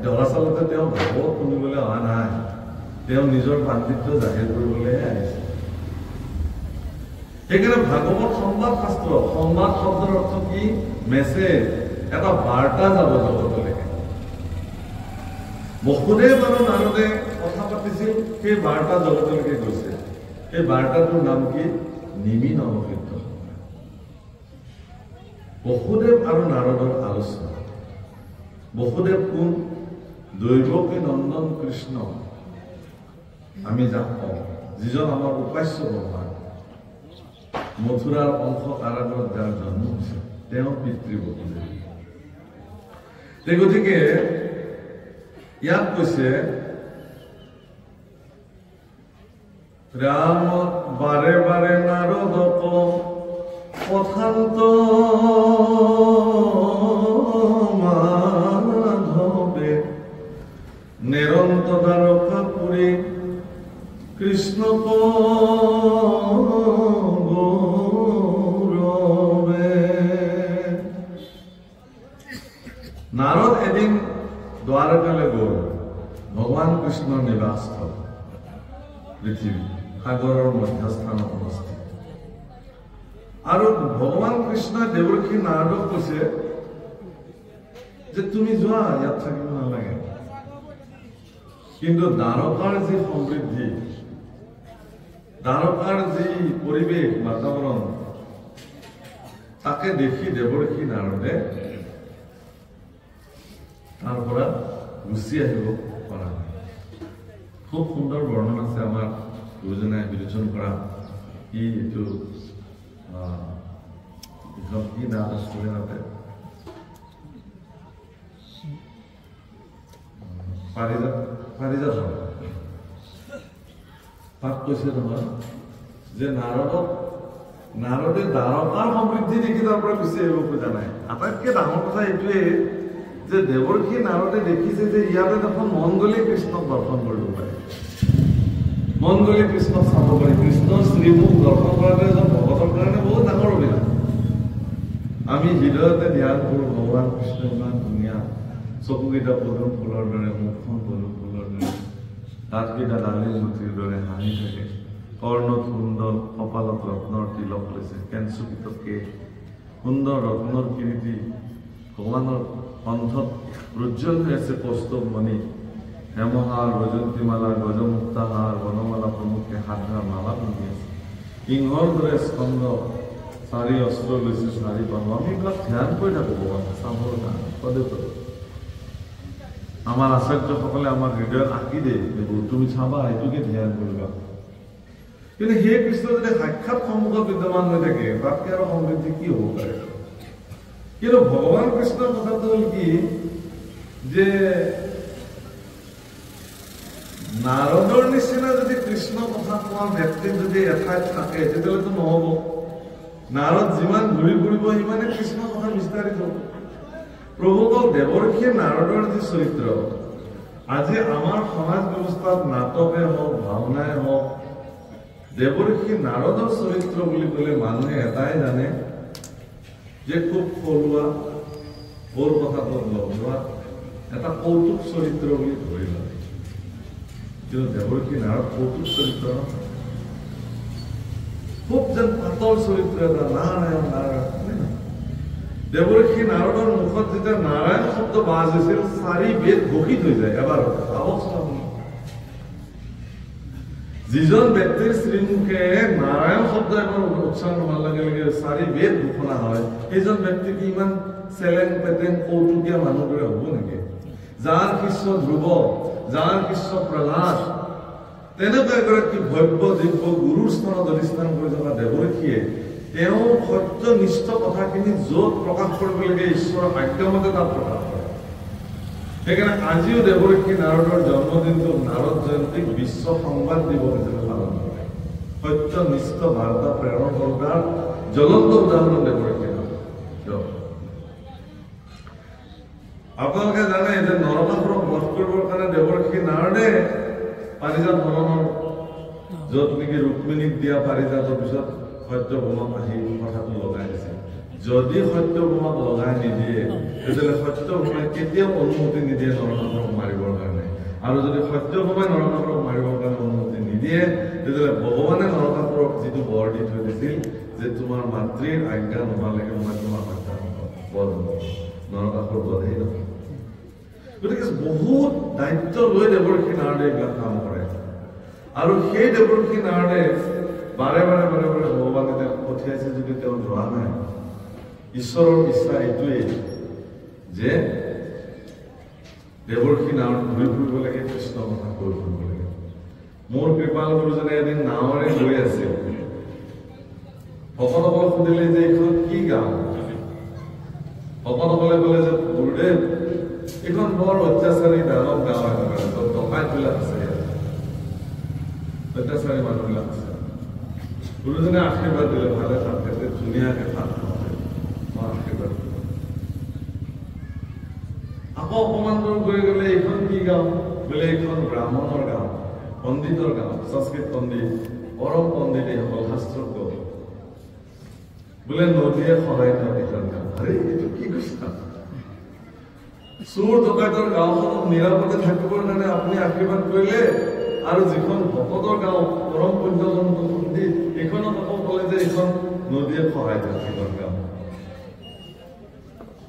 দৰাচলতে তেওঁ ভাগৱত শুনিবলৈ অহা নাই, তেওঁ নিজৰ পাণ্ডিত্য জাহিৰ কৰিবলৈহে আহিছে। সেইকাৰণে ভাগৱত সংবাদ শাস্ত্ৰ। সংবাদ শব্দৰ অৰ্থ কি? মেছেজ, এটা বাৰ্তা যাব জগতলৈকে। বসুদেৱ আৰু নাৰদে কথা পাতিছিল, সেই বাৰ্তা জগতলৈকে গৈছে। এই বাৰ্তাটোৰ নাম কি? নিমি নৱসিদ্ধ। বসুদেৱ আৰু নাৰদৰ আলোচনা। বসুদেৱ কোন? দৈৱকী নন্দন কৃষ্ণ, আমি যাক কওঁ, যিজন আমাৰ উপাস্য ভগৱান, মথুৰাৰ অংশ কাৰাগাৰত যাৰ জন্ম হৈছে, তেওঁ পিতৃ বসুদেৱ। গতিকে ইয়াত কৈছে ৰাম বাৰে বাৰে নাৰদক কথান্ত মাধৱে নিৰন্ত দ্বাৰকা পুৰী কৃষ্ণক গৌৰৱে। নাৰদ এদিন দ্বাৰকালৈ গ'ল। ভগৱান কৃষ্ণৰ নিবাসস্থল পৃথিৱী, সাগৰৰ মধ্যস্থানত অৱস্থিত। আৰু ভগৱান কৃষ্ণই দেৱৰ্ষী নাৰদক কৈছে যে তুমি যোৱা, ইয়াত থাকিব নালাগে। কিন্তু দ্বাৰকাৰ যি সমৃদ্ধি, দ্বাৰকাৰ যি পৰিৱেশ বাতাবৰণ, তাকে দেখি দেৱৰ্ষী নাৰদে তাৰ পৰা গুচি আহিব পৰা নাই। খুব সুন্দৰ বৰ্ণনা আছে আমাৰ গুৰুজনাই বিলোচন কৰা এইটো কি নাম আছিলে তাতে পাৰিজাত তাত কৈছে নহয় যে নাৰদে দ্বাৰকাৰ সমৃদ্ধি দেখি তাৰ পৰা গুচি আহিব খোজা নাই। আটাইতকৈ ডাঙৰ কথা এইটোৱে যে দেৱৰ্ষি নাৰদে দেখিছে যে ইয়াতে দেখোন মন গ'লে কৃষ্ণক দৰ্শন কৰিব পাৰে, মন গ'লে কৃষ্ণক চাব পাৰি। কৃষ্ণৰ শ্ৰীমুখ দৰ্শন কৰাটো এজন ভকতৰ কাৰণে বহুত ডাঙৰ অভিলাষ। আমি হৃদয়তে ধ্যান কৰোঁ ভগৱান কৃষ্ণ ইমান ধুনীয়া, চকুকেইটা পদুম ফুলৰ দৰে, মুখখন পদুম ফুলৰ দৰে, দাঁতকেইটা ডালিম মুঠিৰ দৰে হাঁহি থাকে, কৰ্ণত সুন্দৰ, কপালত ৰত্নৰ তিলক লৈছে, কেঞ্চুকিতকে সুন্দৰ ৰত্নৰ কিৰীটি, ভগৱানৰ কণ্ঠত উজ্জ্বল হৈ আছে কৌস্তৱ মণি, হেমহাৰ, বৈজন্তীমালা, গজমুক্তাহাৰ, বনমালা প্ৰমুখে সাধা মালা পিন্ধি আছে, সিংহৰ দৰে স্কন্ধ, চাৰি অস্ত্ৰ লৈছে, চাৰি পাহ। আমি এইবিলাক ধ্যান কৰি থাকোঁ ভগৱান চাবৰ কাৰণে পদে পদে। আমাৰ আচাৰ্যসকলে আমাৰ হৃদয়ত আঁকি দিয়ে এইবোৰ, তুমি চাবা এইটোকে ধ্যান কৰিবা। কিন্তু সেই কৃষ্ণ যদি সাক্ষাৎ সন্মুখত বিদ্যমান হৈ থাকে তাতকে আৰু সমৃদ্ধি কি হ'ব পাৰে? কিন্তু ভগৱান কৃষ্ণৰ কথাটো হ'ল কি যে নাৰদৰ নিচিনা যদি কৃষ্ণ কথা কোৱা ব্যক্তি যদি এঠাইত থাকে তেতিয়াহ'লেতো নহ'ব। নাৰদ যিমান ঘূৰি ফুৰিব সিমানে কৃষ্ণ কথা বিস্তাৰিত হ'ব। প্ৰভুকৰ দেৱৰ্ষি নাৰদৰ যি চৰিত্ৰ আজি আমাৰ সমাজ ব্যৱস্থাত নাটকে হওক ভাওনাই হওক দেৱৰ্ষি নাৰদৰ চৰিত্ৰ বুলি ক'লে মানুহে এটাই জানে যে খুব থলুৱা বৰ কথাটো লোৱা এটা কৌতুক চৰিত্ৰ বুলি ধৰি লয়। কিন্তু দেৱৰ্ষি নাৰদ কৌতুক চৰিত্ৰ নহয়, খুব যেন পাতল চৰিত্ৰ এটা, নাৰায়ণ নাৰায়ণ। দেৱৰ্ষি নাৰদৰ মুখত যেতিয়া নাৰায়ণ শব্দ বাজ হৈছিল চাৰি বেদ ঘোষিত হৈ যায় এবাৰ। যিজন ব্যক্তিৰ শ্ৰীমুখে নাৰায়ণ শব্দ এবাৰ উচ্চাৰণ হোৱাৰ লগে লগে চাৰি বেদ ঘোষণা হয় সেইজন ব্যক্তি কি ইমান চেলেং পেটেং কৌতুকীয়া মানুহৰ দৰে হ'ব নেকি? যাৰ শিষ্য ধ্ৰুৱ, যাৰ শিষ্য প্ৰহ্লাদ, তেনেকুৱা এগৰাকী ভব্য দিব্য গুৰুৰ স্থানত অধিষ্ঠান কৰি থকা দেৱৰ্ষিয়ে তেওঁ সত্যনিষ্ঠ কথাখিনি য'ত প্ৰকাশ কৰিব লাগে ঈশ্বৰৰ আজ্ঞামতে তাত প্ৰকাশ কৰে। সেইকাৰণে আজিও দেৱৰ্ষি নাৰদৰ জন্মদিনটো নাৰদ জয়ন্তীক বিশ্ব সংবাদ দিৱস হিচাপে পালন কৰে। সত্যনিষ্ঠ বাৰ্তা প্ৰেৰণ কৰাৰ জ্বলন্ত উদাহৰণ দেৱৰ্ষি নাৰদ। আপোনালোকে জানে যে নৰকাসুৰক বধ কৰিবৰ কাৰণে দেৱৰ্ষি নাৰদে পাৰিজাত বনৰ য'ত নেকি ৰুক্মিণীক দিয়া পাৰিজাতৰ পিছত সত্যভামাক আহি কথাটো লগাই দিছে। যদি সত্যভামাক লগাই নিদিয়ে তেতিয়াহ'লে সত্যভামাই কেতিয়াও অনুমতি নিদিয়ে নৰকাসুৰক মাৰিবৰ কাৰণে, আৰু যদি সত্যভামাই নৰকাসুৰক মাৰিবৰ কাৰণে অনুমতি নিদিয়ে তেতিয়াহ'লে ভগৱানে নৰকাসুৰক যিটো বৰ দি থৈ দিছিল যে তোমাৰ মাতৃৰ আজ্ঞা নোহোৱালৈকে মই তোমাৰ হত্যা বধ নৰকাসুৰ বধেই নহয়। গতিকে বহুত দায়িত্ব লৈ দেৱৰ্ষি নাৰদে এইবিলাক কাম কৰে, আৰু সেই দেৱৰ্ষি নাৰদে বাৰে বাৰে বাৰে বাৰে ভগৱানে তেওঁক পঠিয়াইছে যদি তেওঁ যোৱা নাই। ঈশ্বৰৰ ইচ্ছা এইটোৱেই যে দেৱৰ্ষি নাৰদ ঘূৰি ফুৰিব লাগে, কৃষ্ণ কথা কৈ ফুৰিব লাগে। মোৰ কৃপাল গুৰুজনে এদিন নাৱেৰে গৈ আছিল, ভকতসকলক সুধিলে যে এইখন কি গাঁও? ভকতসকলে ক'লে যে গুৰুদেৱ এইখন বৰ অত্যাচাৰী দানৱ গাঁও একেবাৰে, য'ত ডকাইতবিলাক আছে, অত্যাচাৰী মানুহবিলাক আছে। গুৰুজনে আশীৰ্বাদ দিলে, ভালে থাকে ধুনীয়াকে থাক, মই আশীৰ্বাদ দিলো। আকৌ অকমান দূৰ গৈ গ'লে এইখন কি গাঁও? বোলে এইখন ব্ৰাহ্মণৰ গাঁও, পণ্ডিতৰ গাঁও, সংস্কৃত পণ্ডিত, পৰম পণ্ডিত, এইসকল শাস্ত্ৰজ্ঞ। বোলে নদীয়ে সহায় দিয়ক এইখন গাঁও। আৰে এইটো কি কৈছা? চোৰ ডকাইতৰ গাঁওখনত নিৰাপদে থাকিবৰ কাৰণে আপুনি আশীৰ্বাদ কৰিলে, আৰু যিখন ভকতৰ গাঁও পৰম পুণ্যজন্ত পণ্ডিত এইখনক আকৌ ক'লে যে এইখন নদীয়ে সহায় দিয়ক এইখন গাঁও।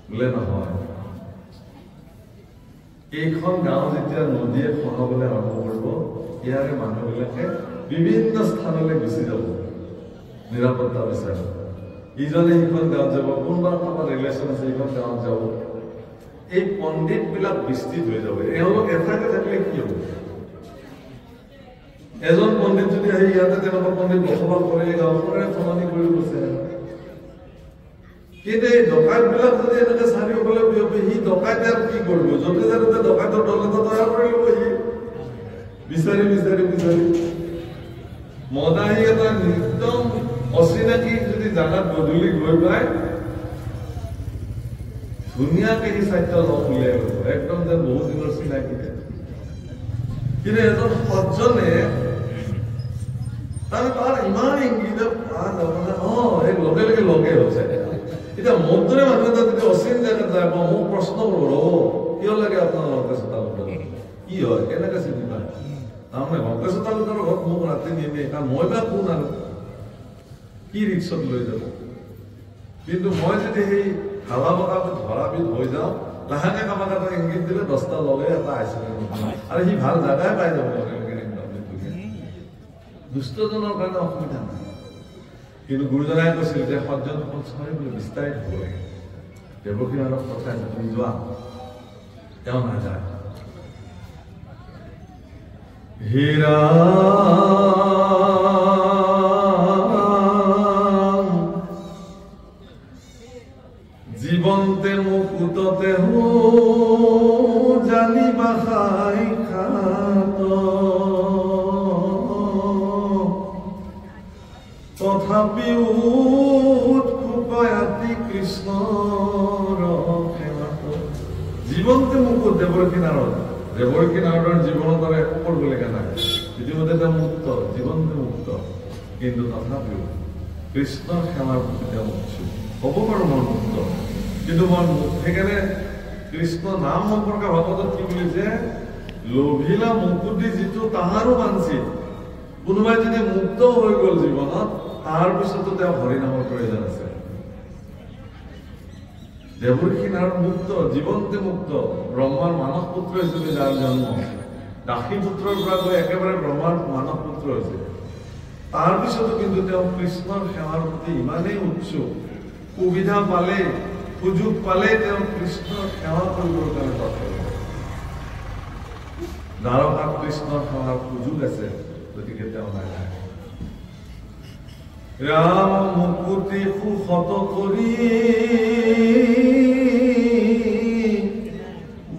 বোলে নহয়, এইখন গাঁও যেতিয়া নদীয়ে খহাবলৈ আৰম্ভ কৰিব ইয়াৰে মানুহবিলাকে বিভিন্ন স্থানলৈ গুচি যাব নিৰাপত্তা বিচাৰি। ইজনে সিখন গাঁৱত যাব, কোনোবা কাৰোবাৰ ৰিলেশ্যন আছে সিখন গাঁৱত যাব। এই পণ্ডিত বিলাক বিস্তৃত হৈ যাব। এওঁলোক এঠাইতে থাকিলে কি হ'ব? এজন পণ্ডিত যদি আহি ইয়াতে তেনেকুৱা পণ্ডিত বসবাস কৰে গাঁওখনৰে সলনি কৰি গৈছে কিন্তু এই ডকাইত বিলাক যদি এনেকে চাৰিওফালে বিয়পি সি ডকাইতে আৰু কি কৰিব য'তে যাতে ডকাইতৰ দল এটা তৈয়াৰ কৰি ল'ব সি বিচাৰি বিচাৰি বিচাৰি মদাহী এটা একদম অচিনাকি যদি জাগাত গধূলি গৈ পায় ধুনীয়াকে সি চাৰিটা লগ উলিয়াই ল'ব একদম যেন বহুত দিনৰ চিনাকি কিন্তু এজন সজ্জনে তাৰ ইমান ইংগিত এই লগে লগে লগে হৈছে এতিয়া মোৰ দৰে মানুহ এটা যদি অচিন জেগাত যায় মোক প্ৰশ্ন কৰিব কিয় লাগে আপোনাৰ লংকেশ তালুকৰ কি হয় কেনেকে চিনি পায় তাৰমানে লংকেশ তালুকৰ ঘৰত মোক ৰাতি নিয়ে কাৰণ মই বা কোন আৰু কি ৰিক্সত লৈ যাব কিন্তু মই যদি সেই হাৱা বতাহত ধৰাবিধ হৈ যাওঁ লাহেকে কাৰোবাক এটা ইংগিত দিলে 10টা লগে এটা আইছিলে আৰু সি ভাল জাগাই পাই যাব লগে লগে দুষ্টজনৰ কাৰণে অসুবিধা নাই কিন্তু গুৰুজনাই কৈছিল যে সজ্জন চাৰিওফালে বিস্তাৰিত হ'ব লাগে দেৱকী মানৱ কথাই তুমি যোৱা তেওঁ নাযায় হীৰা জীৱন্তে মুকুটতে জানিবা খাই খাত তথাপিও উৎকয়াতি কৃষ্ণৰ জীৱন্তে মুকুট দেৱৰ কিনাৰত দেৱৰ কিনাৰৰ জীৱনত আৰু একো কৰিবলগীয়া নাই ইতিমধ্যে তেওঁ মুক্ত জীৱন্তে মুক্ত কিন্তু তথাপিও কৃষ্ণৰ সেৱাৰ প্ৰতি তেওঁ উৎসুক হ'ব পাৰোঁ মই মুক্ত কিন্তু মই সেইকাৰণে কৃষ্ণ নাম সম্পৰ্কে ভাগৱতত কি বুলিছে লোভিলা মুকুটি যিটো তাহাৰো মানচিত কোনোবাই যদি মুক্ত হৈ গ'ল জীৱনত তাৰ পিছতো তেওঁ হৰিনামৰ প্ৰয়োজন আছে দেৱৰ কিনাৰত মুক্ত জীৱন্তে মুক্ত ব্ৰহ্মাৰ মানস পুত্ৰ হিচাপে যাৰ জন্ম দাসী পুত্ৰৰ পৰা গৈ একেবাৰে ব্ৰহ্মাৰ মানস পুত্ৰ হৈছে তাৰ পিছতো কিন্তু তেওঁ কৃষ্ণৰ সেৱাৰ প্ৰতি ইমানেই উৎসুক সুবিধা পালে সুযোগ পালে তেওঁ কৃষ্ণৰ সেৱা কৰিবৰ কাৰণে তৎপৰ দ্বাৰকাত কৃষ্ণৰ সেৱাৰ সুযোগ আছে গতিকে তেওঁ নাযায় ৰাম মুকুতি সুখত কৰি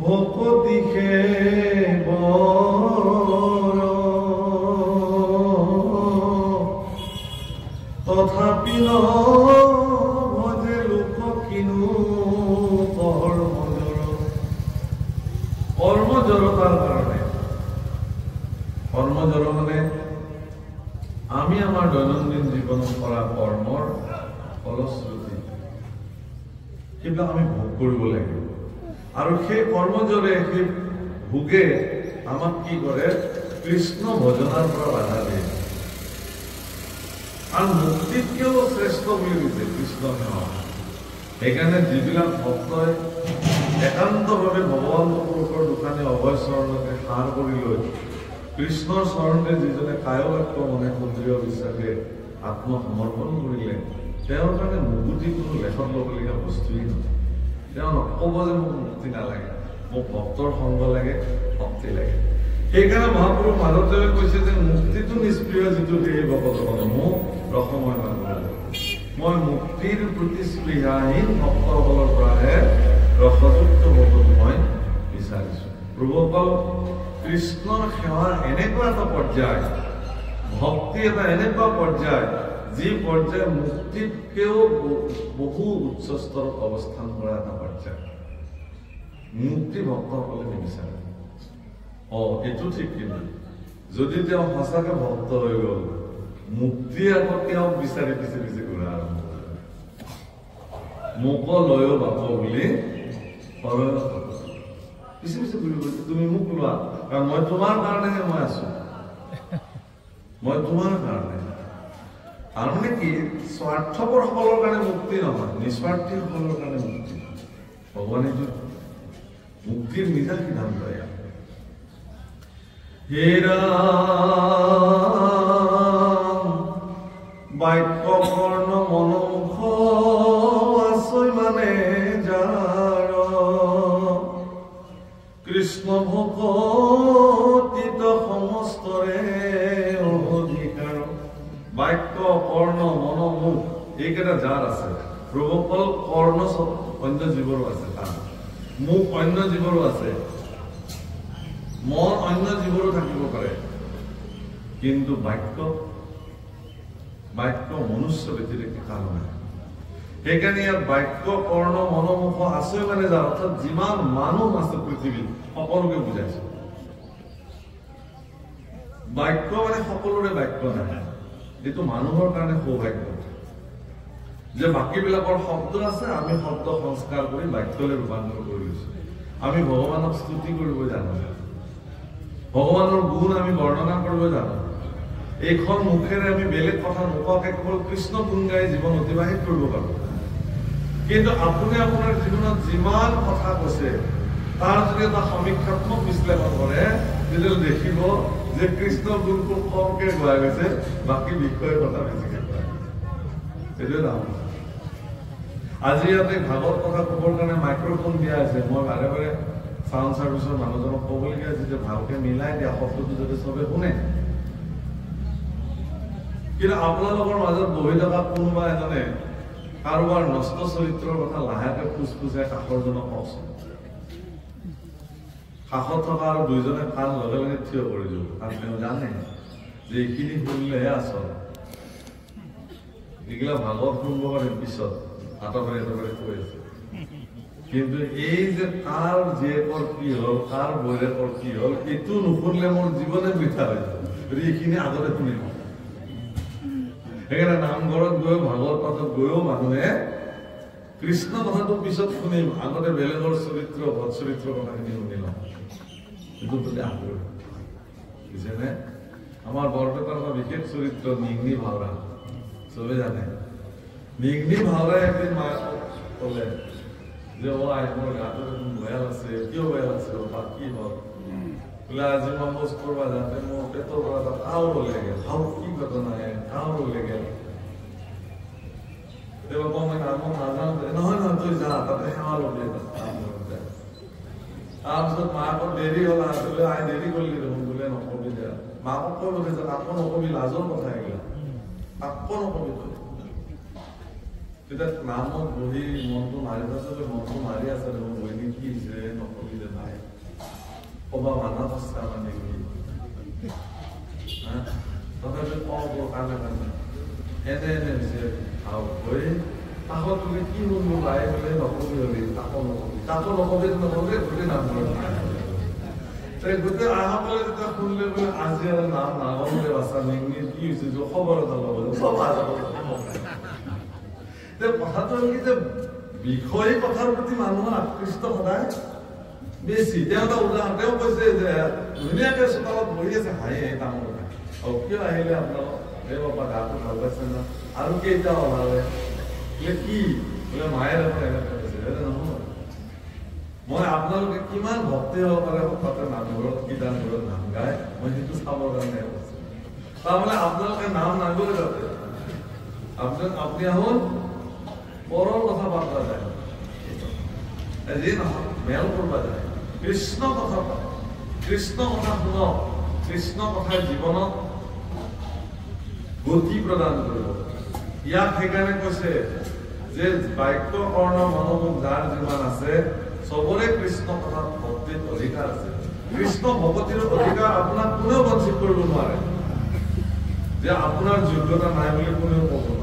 ভকতি তথাপি ভজে লোক কিনো কৰ্মজড়তাৰ কাৰণে কৰ্মজড় মানে আমি আমাৰ দৈনন্দিন জীৱনত কৰা কৰ্মৰ ফলশ্ৰুতি সেইবিলাক আমি ভোগ কৰিব লাগিব আৰু সেই কৰ্মজৰে সেই ভোগে আমাক কি কৰে কৃষ্ণ ভজনাৰ পৰা বাধা দিয়ে আৰু মুক্তিতকেও শ্ৰেষ্ঠ বুলি কৈছে কৃষ্ণ সেৱা সেইকাৰণে যিবিলাক ভক্তই একান্তভাৱে ভগৱান পুৰুষৰ দোকানে অভয় চৰণতে সাৰ কৰি লৈ কৃষ্ণৰ চৰণে যিজনে কায়বাক্য মনে সন্দেহ বিচাৰে আত্মসমৰ্পণ কৰিলে তেওঁৰ কাৰণে মুকুতি কোনো লেখত ল'বলগীয়া বস্তুৱেই নহয় তেওঁ নক'ব যে মোক মুক্তি নালাগে মোক ভক্তৰ সংগ লাগে ভক্তি লাগে সেইকাৰণে মহাপুৰুষ মাধৱদেৱে কৈছে যে মুক্তিটো নিষ্প্ৰিয় যিটো সেই ভকতসকল মোক ৰসময় মানুহ মই মুক্তিৰ প্ৰতি স্পৃহাহীন ভক্তসকলৰ পৰাহে ৰসযুক্ত ভকত মই বিচাৰিছো প্ৰভুসকল কৃষ্ণৰ সেৱাৰ এনেকুৱা এটা পৰ্যায় ভক্তি এটা এনেকুৱা পৰ্যায় যি পৰ্যায় মুক্তিতকেও বহু উচ্চ স্তৰত অৱস্থান কৰা এটা পৰ্যায় মুক্তি ভক্তসকলে নিবিচাৰে এইটো ঠিক কিন্তু যদি তেওঁ সঁচাকে ভক্ত হৈ গ'ল মুক্তি আকৌ তেওঁক বিচাৰি পিছে পিছে ঘূৰা আৰম্ভ কৰে মোক লয় বাপ বুলি পিছে পিছে ঘূৰি গৈছে তুমি মোক লোৱা কাৰণ মই তোমাৰ কাৰণেহে মই আছো মই তোমাৰ কাৰণে তাৰমানে কি স্বাৰ্থপৰ সকলৰ কাৰণে মুক্তি নহয় নিস্বাৰ্থী সকলৰ কাৰণে মুক্তি ভগৱানে মুক্তিৰ নিজা সিদ্ধান্ত হেৰা বাক্য কৰ্ণ মনোমুখ আছৈ মানে যাৰ কৃষ্ণ ভকতিত সমস্তৰে এইকেইটা যাৰ আছে, প্ৰভুসকল কৰ্ণ অন্য জীৱৰো আছে, মুখ অন্য জীৱৰো আছে, মন অন্য জীৱৰো থাকিব পাৰে, কিন্তু বাক্য মনুষ্য ব্যতিৰেকে কাৰো নাই। সেইকাৰণে ইয়াত বাক্য কৰ্ণ মনোমুখ আছে মানে যাৰ, অৰ্থাৎ যিমান মানুহ আছে পৃথিৱীত সকলোকে বুজাইছে। বাক্য মানে সকলোৰে বাক্য নাই, এইটো মানুহৰ কাৰণে সৌভাগ্য যে বাকীবিলাকৰ শব্দ আছে, আমি শব্দ সংস্কাৰ কৰি বাক্যলৈ ৰূপান্তৰ কৰি লৈছো। আমি ভগৱানক স্তুতি কৰিব জানো, ভগৱানৰ গুণ আমি বৰ্ণনা কৰিব জানো। এইখন মুখেৰে আমি বেলেগ কথা নোকোৱাকে কেৱল কৃষ্ণ গুণ গাই জীৱন অতিবাহিত কৰিব পাৰো। কিন্তু আপুনি আপোনাৰ জীৱনত যিমান কথা কৈছে তাৰ যদি এটা সমীক্ষাত্মক বিশ্লেষণ কৰে, তেতিয়া দেখিব যে কৃষ্ণ গুণ খুব কমকে গোৱা গৈছে, বাকী বিষয়ৰ কথা বেছিকে কোৱা। এইটোৱে ডাঙৰ। আজি ইয়াতে ভাগৱত কথা ক'বৰ কাৰণে মাইক্ৰফোন দিয়া আছে। মই বাৰে বাৰে চাউণ্ড চাৰ্ভিচৰ মানুহজনক ক'বলগীয়া হৈছে যে ভালকে মিলাই দিয়া শব্দটো যাতে চবে শুনে। কিন্তু আপোনালোকৰ মাজত বহি থকা কোনোবা এজনে কাৰোবাৰ নষ্ট চৰিত্ৰৰ কথা লাহেকে ফুচফুচাই কাষৰজনক কওকচোন। কাষত থকা আৰু দুইজনে কাণ লগে লগে থিয় কৰি দিব, কাৰণ তেওঁ জানে যে এইখিনি শুনিলেহে আচল। এইগিলা ভাগৱত শুনিব পাৰে পিছত হাতবাৰে কৈ আছে। কিন্তু এই যে কাৰ জীয়েকৰ কি হল, কাৰ বৈৰেকৰ কি হল, এইটো নুশুনিলে মোৰ জীৱনে বৃথা হৈ যাব। এইখিনি আগতে শুনিব। সেইকাৰণে নামঘৰত গৈ ভাগৱত পাঠত গৈও মানুহে কৃষ্ণ কথাটো পিছত শুনিম, আগতে বেলেগৰ চৰিত্ৰ ভদ চৰিত্ৰৰ কথাখিনি শুনি লওঁ। এইটো প্ৰতি আগ্ৰহ বুজিছেনে? আমাৰ বৰপেটাৰ এটা বিশেষ চৰিত্ৰ নিংনি ভাওৰা, চবে জানে। নিংনি ভাওৰাই একদিন মায়ে ক'লে যে অ আই মোৰ গাটো দেখোন বেয়া আছে। কিয় বেয়া আছে? কি হল? বোলে আজি মই শৌচ কৰিব যাওঁতে মোৰ পেটৰ পৰা এটা কাউৰ ওলাই গেল। কি ঘটনা কাউৰ ওলাই গেল? মই নাজানো। নহয় তই যা, তাতে সেৱা ল'বি। তাৰপিছত মাকক দেৰি হ'ল, বোলে আই দেৰি কৰিলি দেখোন, বোলে নকবি দে। মাকক কৈ বোলে যে আকৌ নকবি, লাজৰ কথা এগিলা, আকৌ নকবি তই। তেতিয়া নামত বহি মনটো মাৰি আছে, মনটো মাৰি আছে দেখোন, বহি কি হৈছে নকবি দে ভাই, কবা মানা কষ্ট মানে কি তথাপি কওঁ কাৰণে কাৰণে এনে হৈছে ভাও হৈ কাষত বোলে কি শুনবো ভাই বোলে নকবি হলি, কাকো নকবি গোটেই নাম গোটেই আহসকলে যেতিয়া শুনিলে বোলে আজি আৰু নাম নাগলে বাচা নিংনি কি হৈছে খবৰ এটা ল'ব চব কথাটো হ'ল কি যে বিষয় কথাৰ প্ৰতি মানুহৰ আকৃষ্ট সদায় বেছি। তেওঁ এটা উদাহৰণ তেওঁ কৈছে যে ধুনীয়াকে চোতালত বহি আছে, হাঁহি ডাঙৰ কথা কিয় আহিলে আপোনালোক? এই বাবা গাটো ভাল পাইছে না? আৰু কেইটা ওলালে? বোলে কি? বোলে মায়ে দেখোন এনেকৈ কৈছে। নহয়, মই আপোনালোকে কিমান ভক্তি হ'ব পাৰে তাতে নামঘৰত কীৰ্তনঘৰত নাম গায়, মই সেইটো চাবৰ কাৰণে কৈছো। তাৰমানে আপোনালোকে নাম নাগলে তাতে আপুনি আহোন পৰৰ কথা পাতা যায়, যি নহয় মেল কৰিব যায়, কৃষ্ণ কথা পাতে, কৃষ্ণ কথা শুনক, কৃষ্ণ কথাই জীৱনত গতি প্ৰদান কৰিব। ইয়াক সেইকাৰণে কৈছে যে বাক্য কৰ্ণ মনোমুখ যাৰ যিমান আছে চবৰে কৃষ্ণ কথাত ভক্তিত অধিকাৰ আছে। কৃষ্ণ ভক্তিৰ অধিকাৰ আপোনাক কোনেও বঞ্চিত কৰিব নোৱাৰে, যে আপোনাৰ যোগ্যতা নাই বুলি কোনেও ক'ব নোৱাৰে।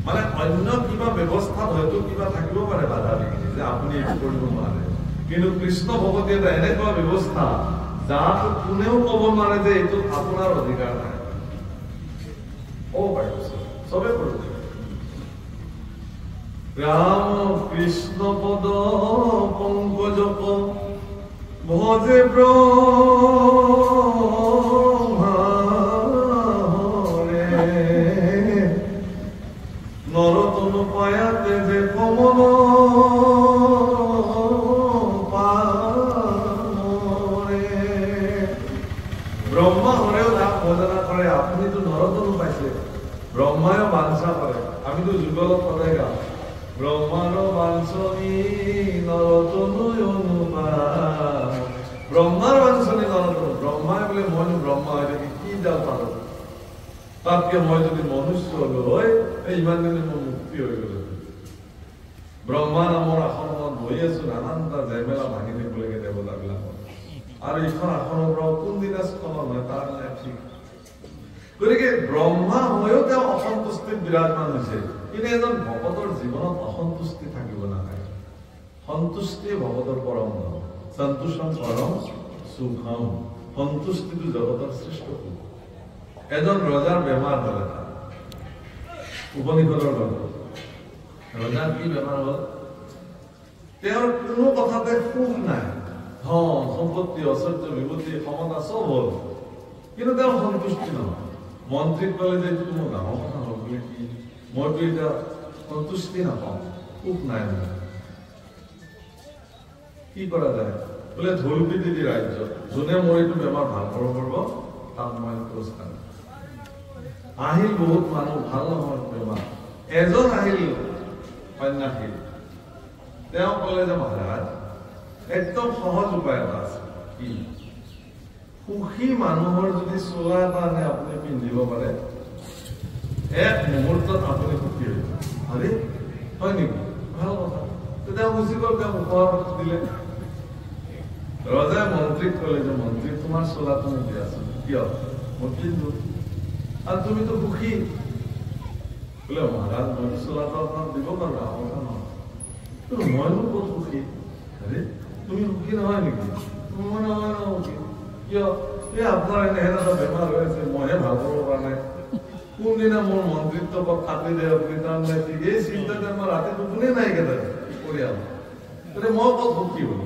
মানে অন্য কিবা ব্যৱস্থাত হয়তো কিবা থাকিব পাৰে বাধা বিঘিনি যে আপুনি এইটো কৰিব নোৱাৰে, কিন্তু কৃষ্ণ ভক্তি এটা এনেকুৱা ব্যৱস্থা যাক কোনেও ক'ব নোৱাৰে যে এইটো আপোনাৰ অধিকাৰ নাই। চবে কৰিব। ৰাম কৃষ্ণ পদ পংকজক ভজে ব্ৰহ্মাৰে নৰতন পায়াতে যে কমল পামৰে। ব্ৰহ্মা হৰেও যাক ভজনা কৰে, আপুনিতো নৰতনো পাইছে, ব্ৰহ্মায়ো বাঞ্ছা কৰে। আমিতো যুগলত সদায় গাওঁ ব্ৰহ্মাৰ বাঞ্ছনী নৰতনু অনুপা। ব্ৰহ্মাৰ বাঞ্ছনী নৰতনু, ব্ৰহ্মাই বোলে মই ব্ৰহ্মা হৈ থাকি কি যাওঁ পাৰো। তাতকে মই যদি মনুষ্য হলো হয় ইমান দিনে মই মুক্তি হৈ গলো ব্ৰহ্মা নামৰ আসনত বহি আছো নানানটা জেমেলা ভাঙি থাকিবলৈকে দেৱতাবিলাকৰ আৰু এইখন আসনৰ পৰা কোনদিনা স্খলন হয় তাৰ ঠিক গতিকে ব্ৰহ্মা হৈও তেওঁ অসন্তুষ্টিত বিৰাজমান হৈছে কিন্তু এজন ভকতৰ জীৱনত অসন্তুষ্টি থাকিব নালাগে সন্তুষ্টি ভকতৰ পৰম ধৰ্ম সন্তোষম পৰম সুখম সন্তুষ্টিটো জগতৰ শ্ৰেষ্ঠ সুখ এজন ৰজাৰ বেমাৰ হ'ল এটা উপনিষদৰ গল্প ৰজাৰ কি বেমাৰ হ'ল তেওঁৰ কোনো কথাতে সুখ নাই ধন সম্পত্তি ঐশ্বৰ্য বিভূতি ক্ষমতা চব হ'ল কিন্তু তেওঁ সন্তুষ্টি নহয় মন্ত্ৰীক ক'লে যে এইটো মোৰ ডাঙৰ কথা হ'ল বুলি কি মইতো এতিয়া সন্তুষ্টি নাপাওঁ সুখ নাই কি কৰা যায় বোলে ঢোলপিটি দি ৰাজ্য যোনে মোৰ এইটো বেমাৰ ভাল কৰিব তাক মই পুৰস্কাৰ আহিল বহুত মানুহ ভাল নহয় বেমাৰ এজন আহিল সন্যাসী তেওঁ ক'লে যে মহাৰাজ একদম সহজ উপায় এটা আছে কি সুখী মানুহৰ যদি চোলা এটা আনে আপুনি পিন্ধিব পাৰে এক মুহূৰ্তত আপুনি সুখী হৈ যায় আৰে হয় নেকি ভাল কথা তেতিয়া বুজি গ'ল তেওঁ উপহাৰ দিলে ৰজাই মন্ত্ৰীক ক'লে যে মন্ত্ৰী তোমাৰ চোলাটো মোক দিয়াচোন কিয় মই পিন্ধো আৰু তুমিতো সুখী বোলে মহাৰাজ মই চোলাটো আপোনাক দিব পাৰো ডাঙৰ কথা নহয় কিন্তু মইনো ক'ত সুখী আৰে তুমি সুখী নহয় নেকি মই নহয় সুখী কিয় এই আপোনাৰ এনে এটা বেমাৰ হৈ আছে মইহে ভাল কৰিব পৰা নাই কোনদিনা মোৰ মন্ত্ৰিত্ব পদ কাটি দিয়ে আপুনি তাৰমানে ঠিক এই চিন্তাতে মই ৰাতি টোপনি নাই কেইটা পৰিয়াল গতিকে মই ক'ত সুখী হলো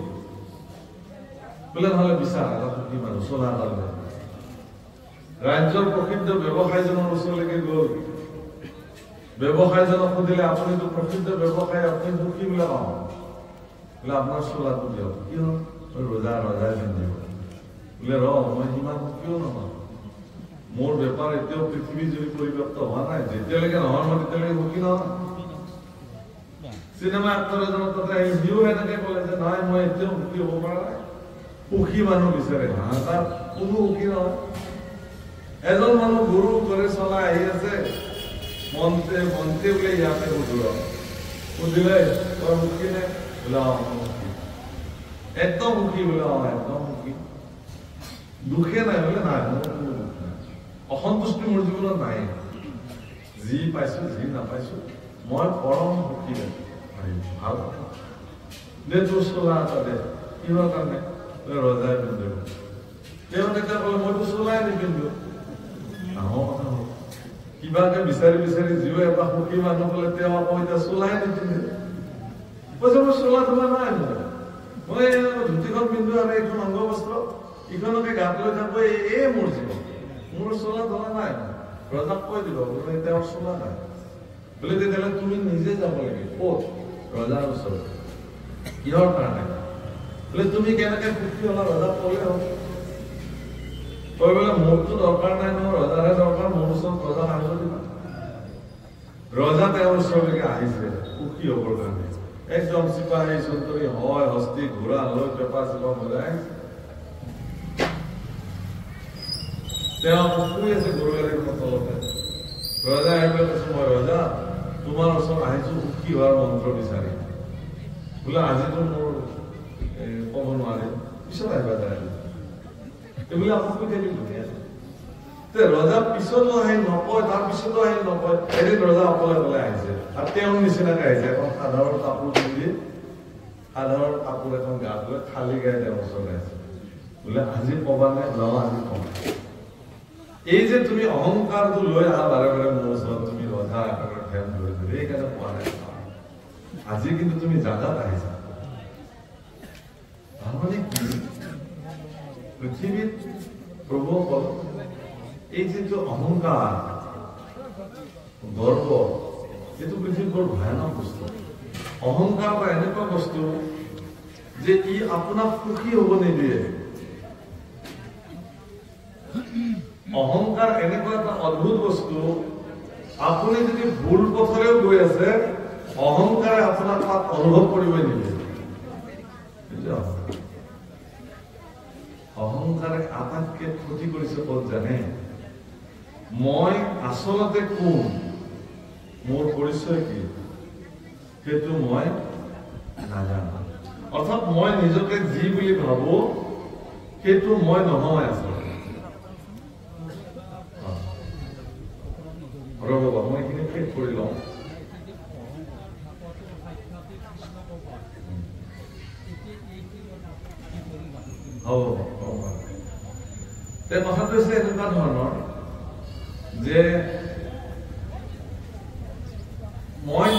বোলে নহ'লে বিচাৰ এটা সুখী মানুহ চোলা এটা লৈ ৰাজ্যৰ প্ৰসিদ্ধ ব্যৱসায়ীজনৰ ওচৰলৈকে গ'ল ব্যৱসায়ীজনক সুধিলে আপুনিতো প্ৰসিদ্ধ ব্যৱসায়ী আপুনি সুখী বোলে পাওঁ বোলে আপোনাৰ চোলাটো দিয়ক কি হ'ল ৰজাই পিন্ধিব বোলে মই সিমান সুখীও নহয় মোৰ বেপাৰ এতিয়াও পৃথিৱী জুৰি পৰিব্যাপ্ত হোৱা নাই যেতিয়ালৈকে নহয় মই তেতিয়ালৈকে সুখী নহয় চিনেমা এক্টৰ এজনৰ তাতে সিও এনেকে ক'লে যে নহয় মই এতিয়াও সুখী হ'ব পৰা নাই সুখী মানুহ বিচাৰে তাৰ কোনো সুখী নহয় এজন মানুহ গৰু ঘৰে চলাই আহি আছে মন্ত্ৰী বোলে ইয়াতে সুধিলে তই সুখী নে বোলে সুখী একদম সুখী বোলে একদম সুখী দুখে নাই বোলে নাই মোৰ কোনো দুখ নাই অসন্তুষ্টি মোৰ জীৱনত নাই যি পাইছো যি নাপাইছো মই পৰম সুখী ভাল দে তোৰ চোলা এটা দে কিহৰ কাৰণে ৰজাই পিন্ধিব তেওঁ তেতিয়া ক'লে মইতো চোলাই নিপিন্ধো ডাঙৰ কথা হ'ল কিবাকে বিচাৰি বিচাৰি যিও এটা সুখী মানুহ ক'লে তেওঁ আকৌ এতিয়া চোলাই নিপিন্ধে কৈছে মই চোলা তোলা নাই মই ধুতিখন পিন্ধো আৰু এইখন অংগ বস্ত্ৰ ইখনকে গাত লৈ থাকো এই মোৰ জীৱন মোৰ চোলা ধৰা নাই ৰজাক কৈ দিব বোলে তেওঁৰ চোলা নাই বোলে তেতিয়াহ'লে তুমি নিজে যাব লাগে ক'ত ৰজাৰ ওচৰত কিহৰ কাৰণে বোলে তুমি কেনেকে সুখী হ'লা ৰজাক ক'লে হ'ল তই বোলে মোৰতো দৰকাৰ নাই নহয় ৰজাৰহে দৰকাৰ মোৰ ওচৰত ৰজাক আহিব দিবা ৰজা তেওঁৰ ওচৰলৈকে আহিছে সুখী হ'বৰ কাৰণে একদম চিপাহী চন্তৰী হয় হস্তি ঘোঁৰা লৈ পেপা চেপা বজাই তেওঁ শুই আছে গৰু গাড়ীখনৰ তলতে ৰজাই আহি পেলাই কৈছে মই ৰজা তোমাৰ ওচৰত আহিছো সুখী হোৱাৰ মন্ত্ৰ বিচাৰি বোলে আজিতো মোৰ ক'ব নোৱাৰিম পিছত আহিবা যায় এইবোলে আকৌ শুই থাকিল ৰজা পিছতো আহি নকয় তাৰ পিছতো আহি নকয় এদিন ৰজা অকলে অকলে আহিছে আৰু তেওঁৰ নিচিনাকে আহিছে এখন সাধাৰণ কাপোৰ পিন্ধি সাধাৰণ কাপোৰ এখন গাত লৈ খালী গাই তেওঁৰ ওচৰত আহিছে বোলে আজি কবা নে আজি কম এই যে তুমি অহংকাৰটো লৈ আহা বাৰে বাৰে মোৰ ওচৰত তুমি ৰজা একেবাৰে ধ্যান ধৰি ধৰি এইকাৰণে পোৱা নাই আজি কিন্তু তুমি জাগাত আহিছা তাৰমানে কি পৃথিৱীত প্ৰভুসকল এই যিটো অহংকাৰ গৰ্ব এইটো পৃথিৱীত বৰ ভয়ানক বস্তু অহংকাৰ এটা এনেকুৱা বস্তু যে ই আপোনাক সুখী হ'ব নিদিয়ে অহংকাৰ এনেকুৱা এটা অদ্ভুত বস্তু আপুনি যদি ভুল পথৰেও গৈ আছে অহংকাৰে আপোনাক তাত অনুভৱ কৰিবই নিদিয়ে অহংকাৰে আটাইতকৈ ক্ষতি কৰিছে ক'ত জানে মই আচলতে কোন, মোৰ পৰিচয় কি, সেইটো মই নাজানো। অৰ্থাৎ মই নিজকে যি বুলি ভাবো সেইটো মই নহয় আচলতে। ৰ'ব মই এইখিনি শেষ কৰি লওঁ। কথাটো হৈছে এনেকুৱা ধৰণৰ যে মই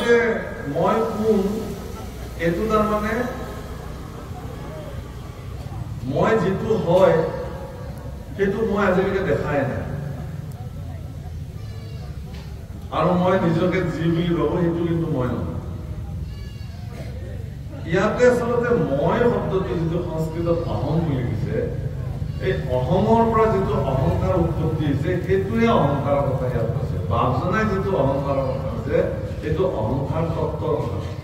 কোন এইটো তাৰমানে মই যিটো হয় সেইটো মই আজিলৈকে দেখাই নাই, আৰু মই নিজকে যি বুলি ভাবো সেইটো কিন্তু মই নহয়। ইয়াতে আচলতে মই শব্দটো যিটো সংস্কৃতত অহং বুলি দিছে, এই অহমৰ পৰা যিটো অহংকাৰ উৎপত্তি হৈছে সেইটোৱে অহংকাৰৰ কথা ইয়াত কৈছে। বাপজনাই যিটো অহংকাৰৰ কথা হৈছে সেইটো অহংকাৰ তত্ত্বৰ কথা।